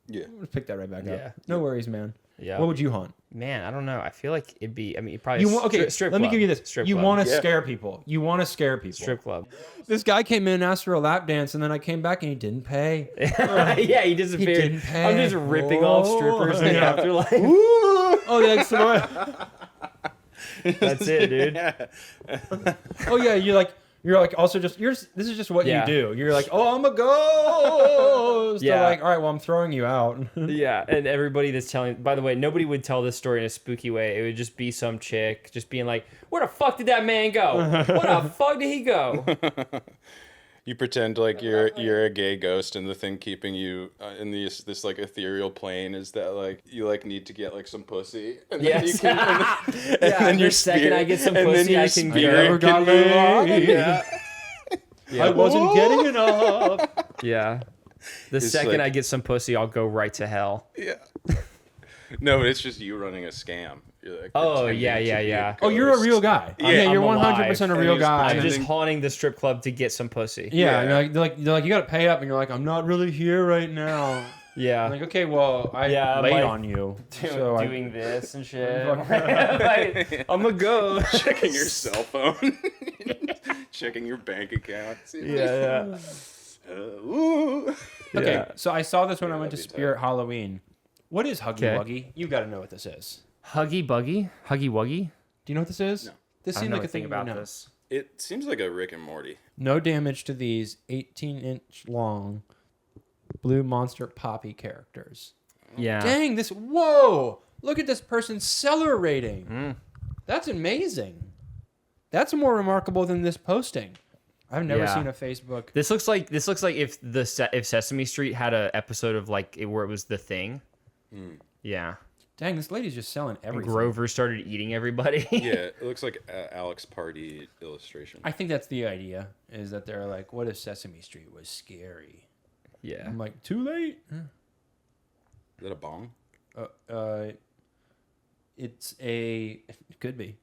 yeah. I'll pick that right back Yeah. up. No worries, man. Yeah. What would you haunt? Man, I don't know. I feel like it'd be. I mean, probably. You want okay? Strip let me club. give you this. Strip You club. want to Yeah. scare people. You want to scare people. strip club. This guy came in and asked for a lap dance, and then I came back and he didn't pay. Yeah, he disappeared. didn't pay. I'm just ripping off strippers in the Yeah. afterlife. Oh, that's the That's it, dude. Oh yeah, you're like also just this is just what Yeah. you do. You're like, oh, I'm a ghost. Yeah. They're like, all right, well, I'm throwing you out. Yeah, and everybody that's telling. By the way, nobody would tell this story in a spooky way. It would just be some chick just being like, "Where the fuck did that man go? Where the fuck did he go?" You pretend like you're a gay ghost, and the thing keeping you in this like ethereal plane is that like you like need to get like some pussy, and then you Yes. can, Yeah, then the second I get some and then pussy, your I can spirit go. can move on. Yeah. Yeah. I wasn't getting enough. Yeah. The It's second like- I get some pussy, I'll go right to hell. Yeah. No, but it's just you running a scam. You're like Oh, pretending yeah, to yeah, be a yeah. Oh, you're a ghost. real guy. Yeah, Yeah, you're I'm 100% a alive. real And guy. I'm just Pretending- haunting the strip club to get some pussy. Yeah, Yeah. and they're like, you got to pay up, and you're like, I'm not really here right now. Yeah. I'm like, okay, well, I Yeah, I'm laid like, on you, so I- doing this and shit. Like, I'm a ghost. Checking your cell phone, checking your bank account. Yeah, Ooh. Okay, Yeah. so I saw this when I went to that'd be Spirit Halloween. What is Huggy Okay. Wuggy? You got to know what this is. Huggy Buggy? Huggy Wuggy? Do you know what this is? No. This I don't seems know like a anything thing about you know. this. It seems like a Rick and Morty. No damage to these 18-inch long blue monster poppy characters. Yeah. Dang, this. Whoa! Look at this person's seller rating. Mm. That's amazing. That's more remarkable than this posting. I've never Yeah. seen a Facebook. This looks like if if Sesame Street had an episode of like where it was the thing. Yeah. Dang, this lady's just selling everything. Grover started eating everybody. Yeah, it looks like Alex Party illustration. I think that's the idea, is that they're like, what if Sesame Street was scary? Yeah. I'm like, too late? Is that a bong? It's a... It could be.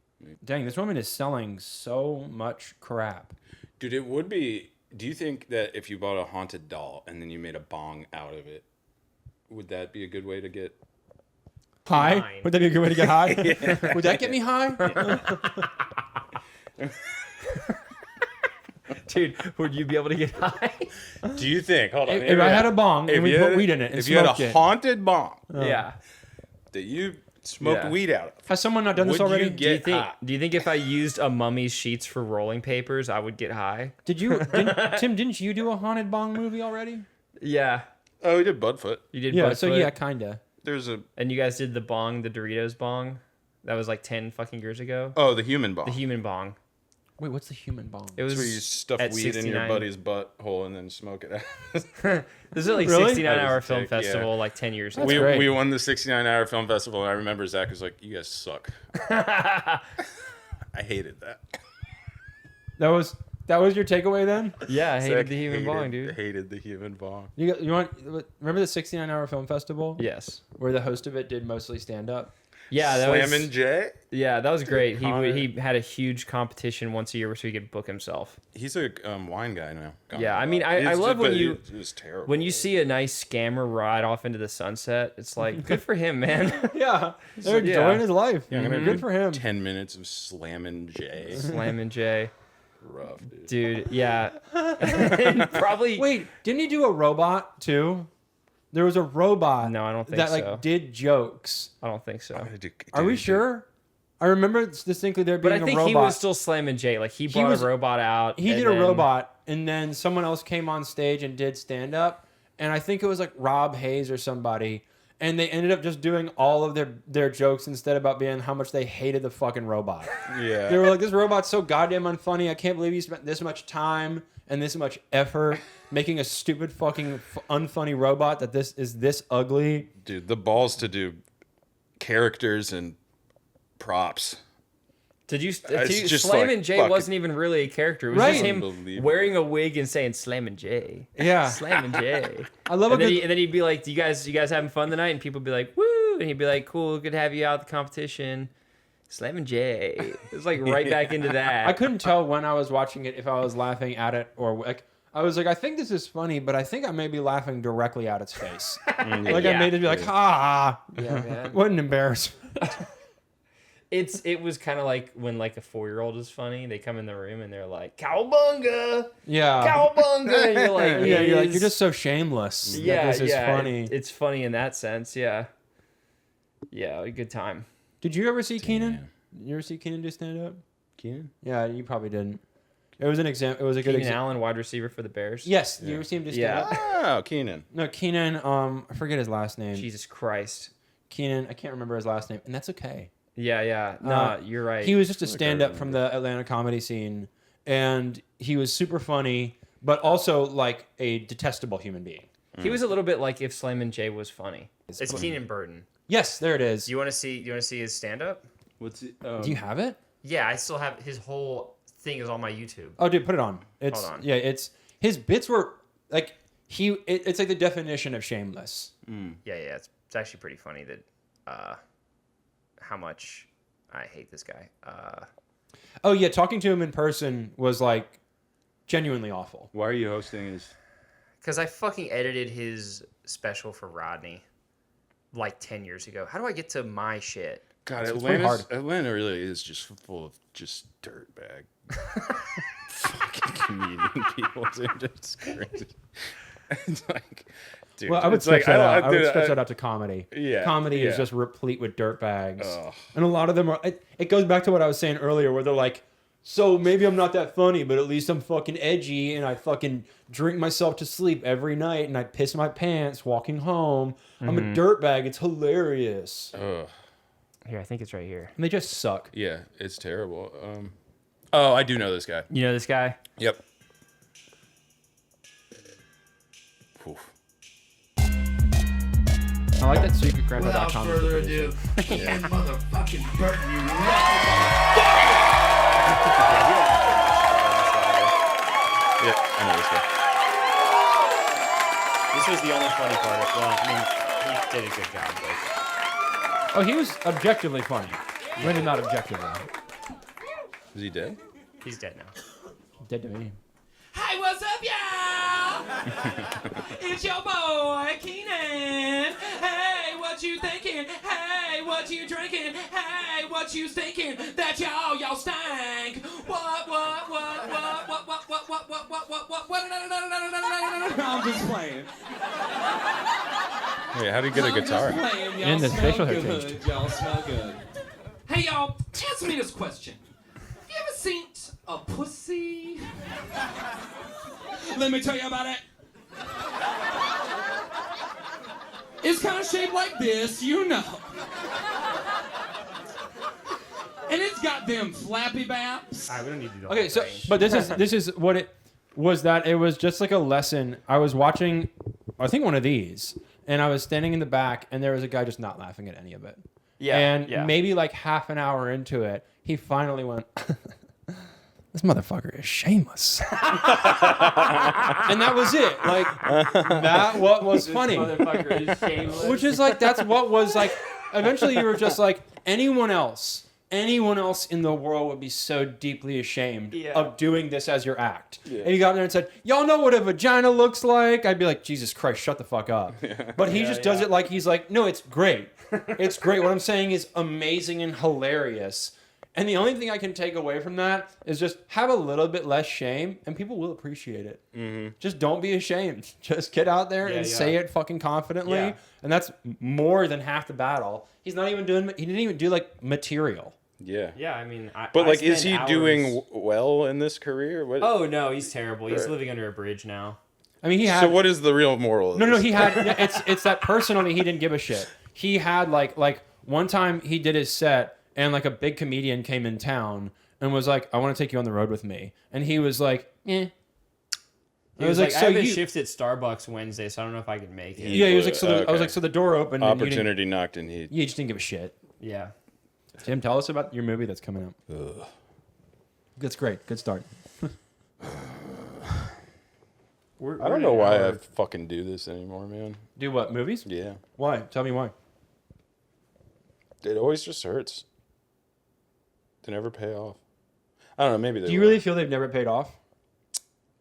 Dang, this woman is selling so much crap. Dude, it would be. Do you think that if you bought a haunted doll and then you made a bong out of it, would that be a good way to get? High? Mine. Would that be a good way to get high? Would that get me high? Dude, would you be able to get high? Do you think? Hold on. If I had a bong and we you put had- weed in it and if you had a smoked it. haunted bong Yeah. that you smoked Yeah. weed out of, Has someone not done this would already? you get high? Do you think if I used a mummy's sheets for rolling papers, I would get high? Tim, didn't you do a haunted bong movie already? Yeah. Oh, we did Budfoot. You did Yeah, Bigfoot, so yeah, kinda. There's a and you guys did the Doritos bong. That was like 10 fucking years ago. Oh, the human bong. The human bong. Wait, what's the human bong? It was It's where you stuff at weed in 69. your buddy's butthole and then smoke it out. This is like Really? 69-hour That was film sick, yeah. festival like 10 years ago. That's great. we won the 69-hour film festival, and I remember Zach was like, "You guys suck." I hated that. That was your takeaway then? Yeah, I hated Zach the human bong, dude. Hated the human bong. You remember the 69-hour film festival? Yes. Where the host of it did mostly stand up? Yeah, that Slammin' was Jay. yeah, that was great. Connor. He had a huge competition once a year so he could book himself. He's a wine guy now. Yeah, I mean, I love when you- It was terrible. When you see a nice scammer ride off into the sunset, it's like good for him, man. Yeah, they're Yeah. enjoying his life. Yeah, I'm gonna Good do for him. 10 minutes of Slammin' Jay. Slammin' Jay, Rough, dude. dude. Yeah, And probably. Wait, didn't he do a robot too? There was a robot. No, I don't think that so. did jokes. I don't think so. Are we sure? I remember distinctly there But being I think a robot. he was still Slammin' Jay. Like he brought was- a robot out. He and did a then- robot, and then someone else came on stage and did stand up, and I think it was like Rob Hayes or somebody, and they ended up just doing all of their jokes instead about being how much they hated the fucking robot. Yeah. They were like, "This robot's so goddamn unfunny. I can't believe you spent this much time and this much effort making a stupid fucking unfunny robot that this is this ugly." Dude, the balls to do characters and props. Did you? It's just Slammin' like Jay fucking- wasn't even really a character. It was Right. just him Unbelievable. wearing a wig and saying "Slammin' Jay." Yeah. Slammin' Jay. I love and a then, good. and then he'd be like, "You guys having fun tonight?" And people would be like, "Woo!" And he'd be like, "Cool, good to have you out at the competition." Slammin' Jay. It was like right back into that. I couldn't tell when I was watching it if I was laughing at it or like I was like, I think this is funny, but I think I may be laughing directly at its face. Like I Yeah. made it be like, ah, Yeah, man. what an embarrassment. It was kind of like when like a 4-year-old is funny. They come in the room and they're like, "Cowabunga, Yeah. cowabunga," and you're like, Yeah, you're like, "Is- you're just so shameless. that yeah, this is yeah, funny. It's funny in that sense, yeah. Yeah, a good time. Did you ever see Keenan? You ever see Keenan do stand up? Keenan? Yeah, you probably didn't. It was an example. It was a good Keenan example. Allen, wide receiver for the Bears. Yes, you ever see him do stand Yeah. up? Oh, Keenan. No, Keenan. I forget his last name. Jesus Christ. Keenan. I can't remember his last name, and that's okay. Yeah, yeah. No, you're right. He was just a stand-up from the Atlanta comedy scene, and he was super funny, but also like a detestable human being. He was a little bit like if Slammin' Jay was funny. It's Keenan Burton. Yes, there it is. Do you want to see? Do you want to see his stand up? What's it? Do you have it? Yeah, I still have his whole thing is on my YouTube. Oh, dude, put it on. It's Hold on. yeah. It's his bits were like it's like the definition of shameless. Yeah, yeah. It's actually pretty funny that how much I hate this guy. Oh yeah, talking to him in person was like genuinely awful. Why are you hosting his? Because I fucking edited his special for Rodney like 10 years ago. How do I get to my shit? God, pretty hard. Atlanta really is just full of just dirtbag fucking comedian people. Dude, it's crazy. It's like, dude, Well, I would it's like, switch that out. I would dude, switch that out to comedy. Yeah, comedy is yeah. just replete with dirt bags, Ugh. and a lot of them are. It goes back to what I was saying earlier, where they're like, "So maybe I'm not that funny, but at least I'm fucking edgy, and I fucking drink myself to sleep every night, and I piss my pants walking home. I'm a dirtbag. It's hilarious." Ugh. Here, I think it's right here. And they just suck. Yeah, it's terrible. Oh, I do know this guy. You know this guy? Yep. Oof. I like that secretgrandpa.com. further ado, Keenan motherfucking Burton, you Yeah, I know this guy. This was the only funny part. Well, I mean, he did a good job, but Oh, he was objectively funny. Maybe not objectively. Is he dead? he's dead now. Dead to me. Hey, what's up, y'all? It's your boy, Keenan. Hey, what you thinking? Hey, what you drinking? Hey, what you thinking? That y'all stank. What? I'm just playing. Hey, how do you get a guitar? Playing, y'all And the smell facial hair good. changed. Y'all smell good. Hey, y'all, answer me this question. Have you ever seen a pussy? Let me tell you about it. It's kind of shaped like this, you know. And it's got them flappy baps. All right, we don't need to do the Okay, whole so range. but this is what it was, that it was just like a lesson. I was watching, I think, one of these, and I was standing in the back, and there was a guy just not laughing at any of it. Yeah, And yeah. maybe like half an hour into it, he finally went, "This motherfucker is shameless," and that was it. Like that, what was funny. Motherfucker is shameless. Which is like, that's what was like, eventually you were just like, anyone else in the world would be so deeply ashamed Yeah. of doing this as your act. And he got in there and said, "Y'all know what a vagina looks like?" I'd be like, Jesus Christ, shut the fuck up. But he just does it like, he's like, "No, it's great. It's great. What I'm saying is amazing and hilarious." And the only thing I can take away from that is just have a little bit less shame, and people will appreciate it. Just don't be ashamed. Just get out there and say it fucking confidently. Yeah. And that's more than half the battle. He didn't even do like material. Yeah. Yeah, I mean, But I like, is spend he hours- doing well in this career? What? Oh no, he's terrible. He's living under a bridge now. I mean, he had So what is the real moral? Of no, this? he had. It's that personally he didn't give a shit. He had like one time he did his set, and like a big comedian came in town and was like, "I want to take you on the road with me," and he was like, "Eh." He I was was like, like, I have "So a you-" shift at Starbucks Wednesday, so I don't know if I can make it. Yeah, he was like, "So I was Okay. like, so the door opened, and Opportunity knocked, and he. you just didn't give a shit." Yeah. Tim, tell us about your movie that's coming out. That's great. Good start. I don't know why I fucking do this anymore, man. Do what, movies? Yeah, Why? Tell me why. it always just hurts. They never pay off. I don't know. Maybe they. Do you will. really feel they've never paid off?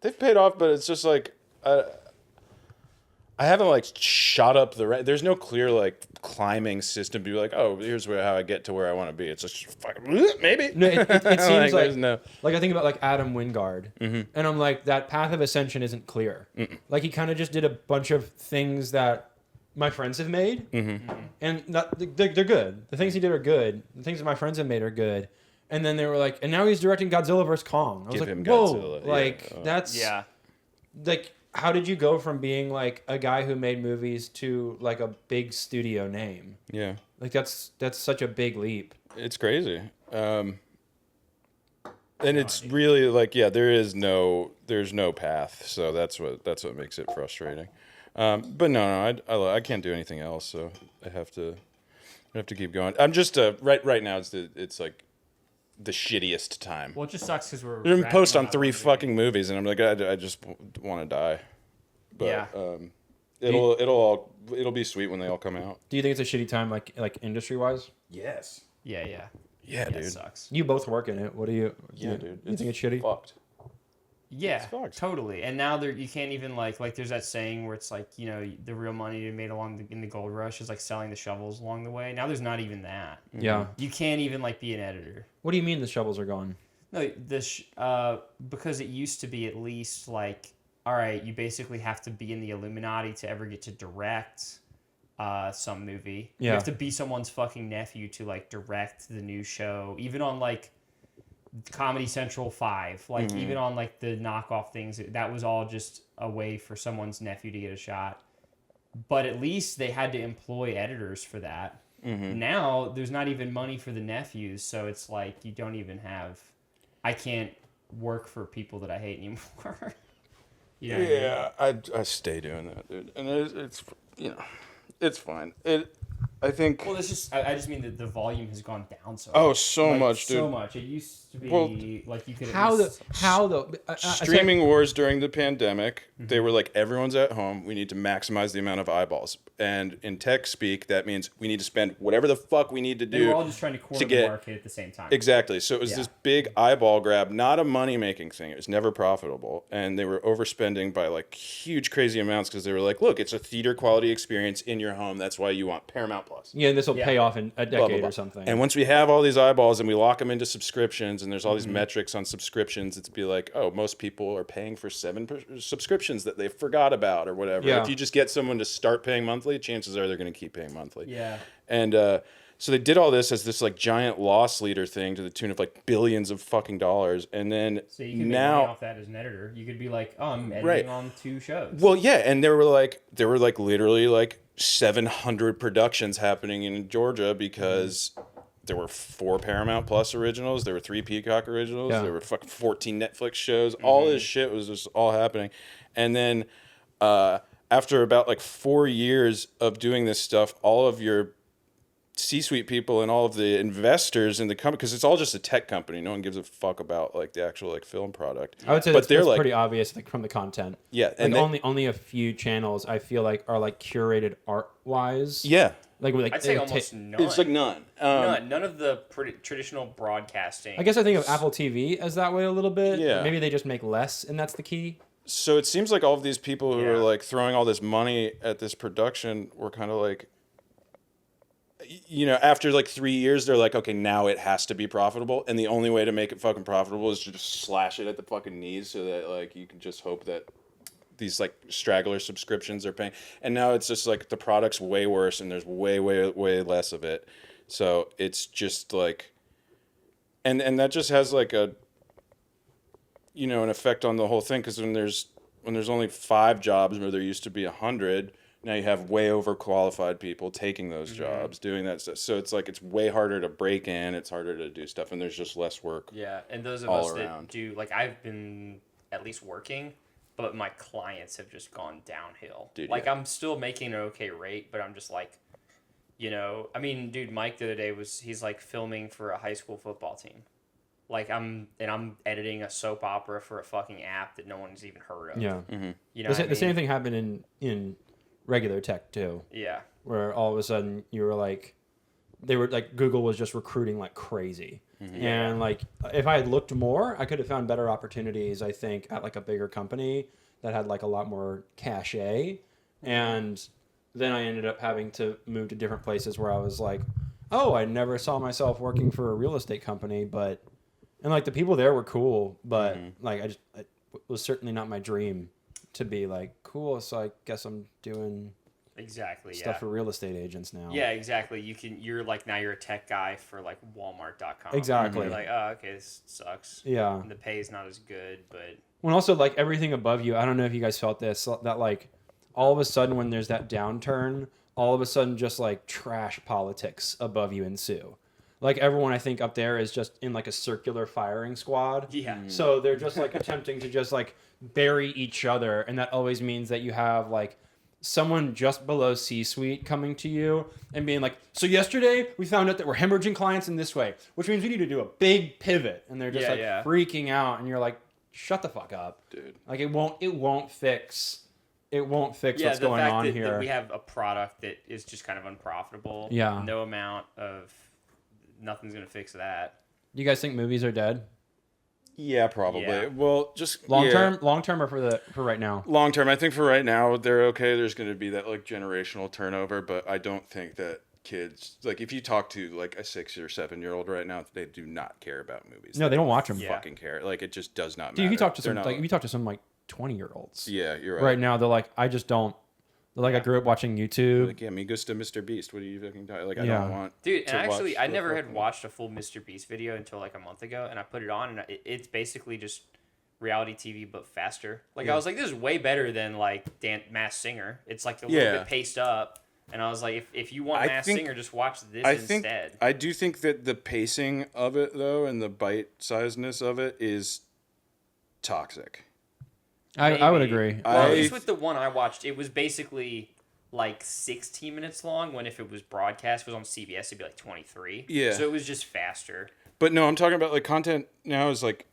They've paid off, but it's just like I haven't like shot up the. There's no clear like climbing system to be like, oh, here's how I get to where I want to be. It's just fucking maybe. No, it seems like there's no. like I think about like Adam Wingard, and I'm like, that path of ascension isn't clear. Like he kind of just did a bunch of things that my friends have made, and they're good. The things he did are good. The things that my friends have made are good. And then they were like, and now he's directing Godzilla vs Kong. I was Give like, him whoa, Godzilla, yeah. like that's Yeah. like, how did you go from being like a guy who made movies to like a big studio name? Yeah, Like that's such a big leap. it's crazy. And it's really like, yeah, there's no path. So that's what makes it frustrating. But no, I can't do anything else. So I have to keep going. I'm just right now. It's like the shittiest time. Well, it just sucks because we're. I'm gonna wrapping post up on that 3 one fucking movies, and I'm like, I just want to die. But Yeah. it'll be sweet when they all come out. Do you think it's a shitty time, like industry wise? Yes. Yeah, yeah. Yeah, It dude. sucks. You both work in it. What do you? Yeah, dude. You think it's shitty? Fucked. Yeah, fucked. totally. And now you can't even like there's that saying where it's like, you know, the real money you made in the gold rush is like selling the shovels along the way. Now there's not even that. Yeah. You can't even like be an editor. What do you mean the shovels are gone? No, because it used to be at least like, all right, you basically have to be in the Illuminati to ever get to direct some movie. You Yeah. have to be someone's fucking nephew to like direct the new show, even on like Comedy Central 5, like even on like the knockoff things. That was all just a way for someone's nephew to get a shot. But at least they had to employ editors for that. Now there's not even money for the nephews, so it's like you don't even have. I can't work for people that I hate anymore. You know what I mean? Yeah, I stay doing that, dude, and it's you know, it's fine. I think. Well, it's just I just mean that the volume has gone down so. Oh, much. so Like, much, dude. So much. It used to be Well, like you could. How the Streaming wars during the pandemic, they were like, everyone's at home. We need to maximize the amount of eyeballs. And in tech speak, that means we need to spend whatever the fuck we need to They were all do. just trying to corner get- the market at the same time. Exactly. So it was Yeah. this big eyeball grab, not a money making thing. It was never profitable. And they were overspending by like huge, crazy amounts because they were like, look, it's a theater quality experience in your home. That's why you want Paramount Plus. Yeah, this will Yeah. pay off in a Blah, decade blah, blah. or something. And once we have all these eyeballs and we lock them into subscriptions, and there's all these metrics on subscriptions, it's be like, oh, most people are paying for 7 subscriptions that they forgot about or whatever. Yeah. If you just get someone to start paying monthly, chances are they're going to keep paying monthly. Yeah. And so they did all this as this like giant loss leader thing to the tune of like billions of fucking dollars. And then So you can make money now, off that as an editor. You could be like, oh, I'm editing Right. on 2 shows. well, yeah, and there were like literally like 700 productions happening in Georgia because there were 4 Paramount Plus originals, there were 3 Peacock originals, Yeah. there were fucking 14 Netflix shows. All this shit was just all happening. And then after about like 4 years of doing this stuff, all of your C-suite people and all of the investors in the company, because it's all just a tech company, no one gives a fuck about like the actual like film product. I would say but that's like, pretty obvious like, from the content. Yeah, Like and they- only a few channels I feel like are like curated art wise. yeah, Like, I'd say it'll almost ta- none. it's like none. None of the traditional broadcasting. I guess I think of Apple TV as that way a little bit. Yeah. Maybe they just make less, and that's the key. So it seems like all of these people who Yeah. are like throwing all this money at this production were kind of like, you know, after like 3 years, they're like, okay, now it has to be profitable, and the only way to make it fucking profitable is to just slash it at the fucking knees, so that like you can just hope that these like straggler subscriptions are paying. And now it's just like the product's way worse, and there's way less of it. So it's just like, and that just has like a, you know, an effect on the whole thing, because when there's only 5 jobs where there used to be 100, now you have way overqualified people taking those jobs, doing that stuff. So it's like it's way harder to break in, it's harder to do stuff, and there's just less work. Yeah, and those of all us around. that do, like, I've been at least working, but my clients have just gone downhill. Dude, like, yeah. I'm still making an okay rate, but I'm just like, you know, I mean, dude, Mike the other day he's like filming for a high school football team. Like, I'm editing a soap opera for a fucking app that no one's even heard of. Yeah. You know, The same thing happened in regular tech too, Yeah. where all of a sudden you were like, they were like Google was just recruiting like crazy, and like if I had looked more, I could have found better opportunities. I think at like a bigger company that had like a lot more cachet, and then I ended up having to move to different places where I was like, oh, I never saw myself working for a real estate company, but and like the people there were cool, but like it was certainly not my dream to be like cool. So I guess I'm doing Exactly. stuff Yeah. for real estate agents now. Yeah, exactly. You're like, now you're a tech guy for like Walmart.com. Exactly. You're like, oh, okay, this sucks. Yeah. And the pay is not as good, but When also like everything above you, I don't know if you guys felt this, that like all of a sudden when there's that downturn, all of a sudden just like trash politics above you ensue. Like everyone I think up there is just in like a circular firing squad. yeah. So they're just like attempting to just like bury each other, and that always means that you have like someone just below C-suite coming to you and being like, so yesterday we found out that we're hemorrhaging clients in this way, which means we need to do a big pivot, and they're just Yeah, freaking out, and you're like, shut the fuck up, Dude. Like it won't fix what's the going fact on that here. we have a product that is just kind of unprofitable. Yeah. No amount of nothing's gonna fix that. Do you guys think movies are dead? Yeah, probably. Yeah. Well, just Long yeah. term or for right now? Long term, I think for right now they're okay. There's going to be that like generational turnover, but I don't think that kids, like if you talk to like a 6 or 7 year old right now, they do not care about movies. No, they don't watch them. Yeah. Fucking care. Like it just does not matter. Dude, if you talk to They're some not- like if you talk to some like 20-year-olds, yeah, you're right. right now they're like, I just don't. They're like, I grew up watching YouTube. Like yeah, me goes to Mr. Beast. What are you fucking talking? Like I Yeah. don't want. Dude, to and actually, watch I the never had fucking- watched a full Mr. Beast video until like a month ago, and I put it on, and it's basically just reality TV but faster. Like I was like, this is way better than like Masked Singer. It's like a little Yeah. bit paced up, and I was like, if you want I Masked think- Singer, just watch this I instead. do think that the pacing of it though, and the bite-sizedness of it is toxic. I would Maybe. agree. Well, at I- least with the one I watched, it was basically like 16 minutes long. When if it was broadcast, it was on CBS, it'd be like 23. Yeah. So it was just faster. But no, I'm talking about like content now is like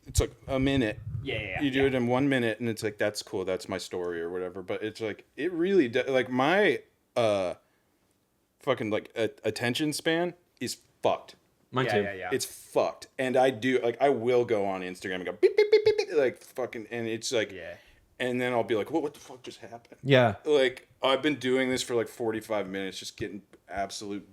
it's like a minute. Yeah. You do it in 1 minute, and it's like that's cool. That's my story or whatever. But it's like it really like my fucking like attention span is fucked. Mine too. Yeah. It's fucked, and I do like I will go on Instagram and go beep beep beep beep, beep like fucking, and it's like Yeah. and then I'll be like, what the fuck just happened? Yeah. Like I've been doing this for like 45 minutes, just getting absolute.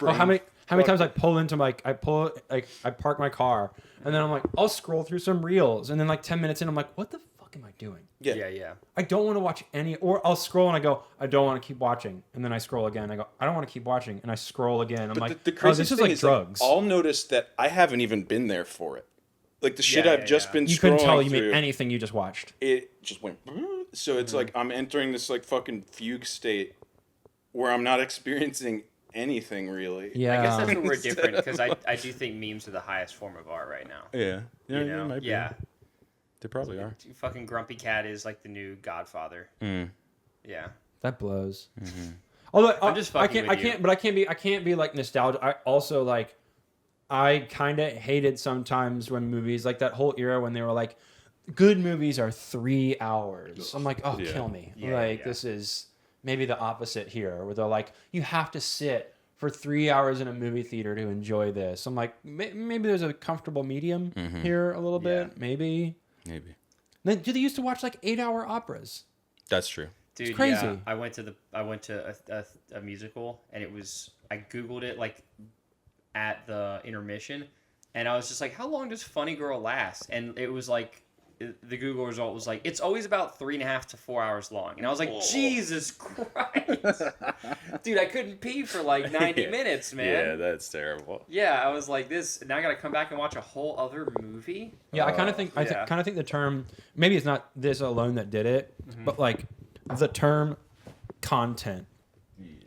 Oh, how many fucked. times I pull into like I park my car, and then I'm like, I'll scroll through some reels, and then like 10 minutes in, I'm like, what the fuck am I doing? Yeah. I don't want to watch any, or I'll scroll and I go, I don't want to keep watching, and then I scroll again. I go, I don't want to keep watching, and I scroll again. I'm But like, the oh, crazy this is thing like is drugs. I'll notice that I haven't even been there for it. Like the shit Yeah, I've yeah, just yeah. been. You couldn't tell scrolling you through, made anything you just watched. It just went. So it's like I'm entering this like fucking fugue state where I'm not experiencing anything really. Yeah. I guess that's where we're different because I do think memes are the highest form of art right now. Yeah. Yeah. You know? Might be. Yeah. They probably are. Fucking Grumpy Cat is like the new Godfather. Mm. Yeah. That blows. Although I'm just fucking with you. I can't be like nostalgic. I also like, I kind of hated sometimes when movies like that whole era when they were like, good movies are 3 hours. I'm like, oh, Yeah. kill me. Yeah, like yeah. this is maybe the opposite here, where they're like, you have to sit for 3 hours in a movie theater to enjoy this. I'm like, maybe there's a comfortable medium here a little bit. Yeah. Maybe. Then do they used to watch like 8-hour operas? That's true. Dude, crazy. Yeah, I went to a musical and it was I googled it like at the intermission and I was just like, how long does Funny Girl last? And it was like the Google result was like, it's always about 3.5 to 4 hours long. And I was like, Jesus Christ. Dude, I couldn't pee for like 90 Yeah. minutes, man. Yeah, that's terrible. Yeah, I was like, this. Now I got to come back and watch a whole other movie. Yeah, I kind of think yeah. kind of think the term, maybe it's not this alone that did it, but like the term content,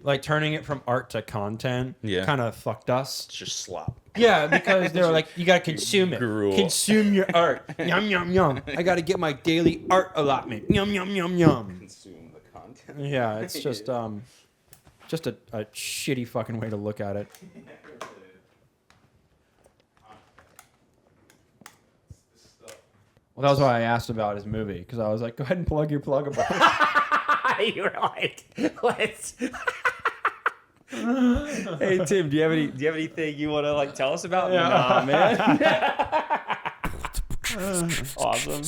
like turning it from art to content, Yeah. kind of fucked us. It's just slop. Yeah, because they were like, you gotta consume it, Gruel. consume your art. Yum yum yum. I gotta get my daily art allotment. Yum yum yum yum. Consume the content. Yeah, it's just a shitty fucking way to look at it. Well, that was why I asked about his movie, because I was like, go ahead and plug your pluggable. You were like, let's. Hey Tim, do you have anything you want to like tell us about? Yeah. Nah, man. Awesome.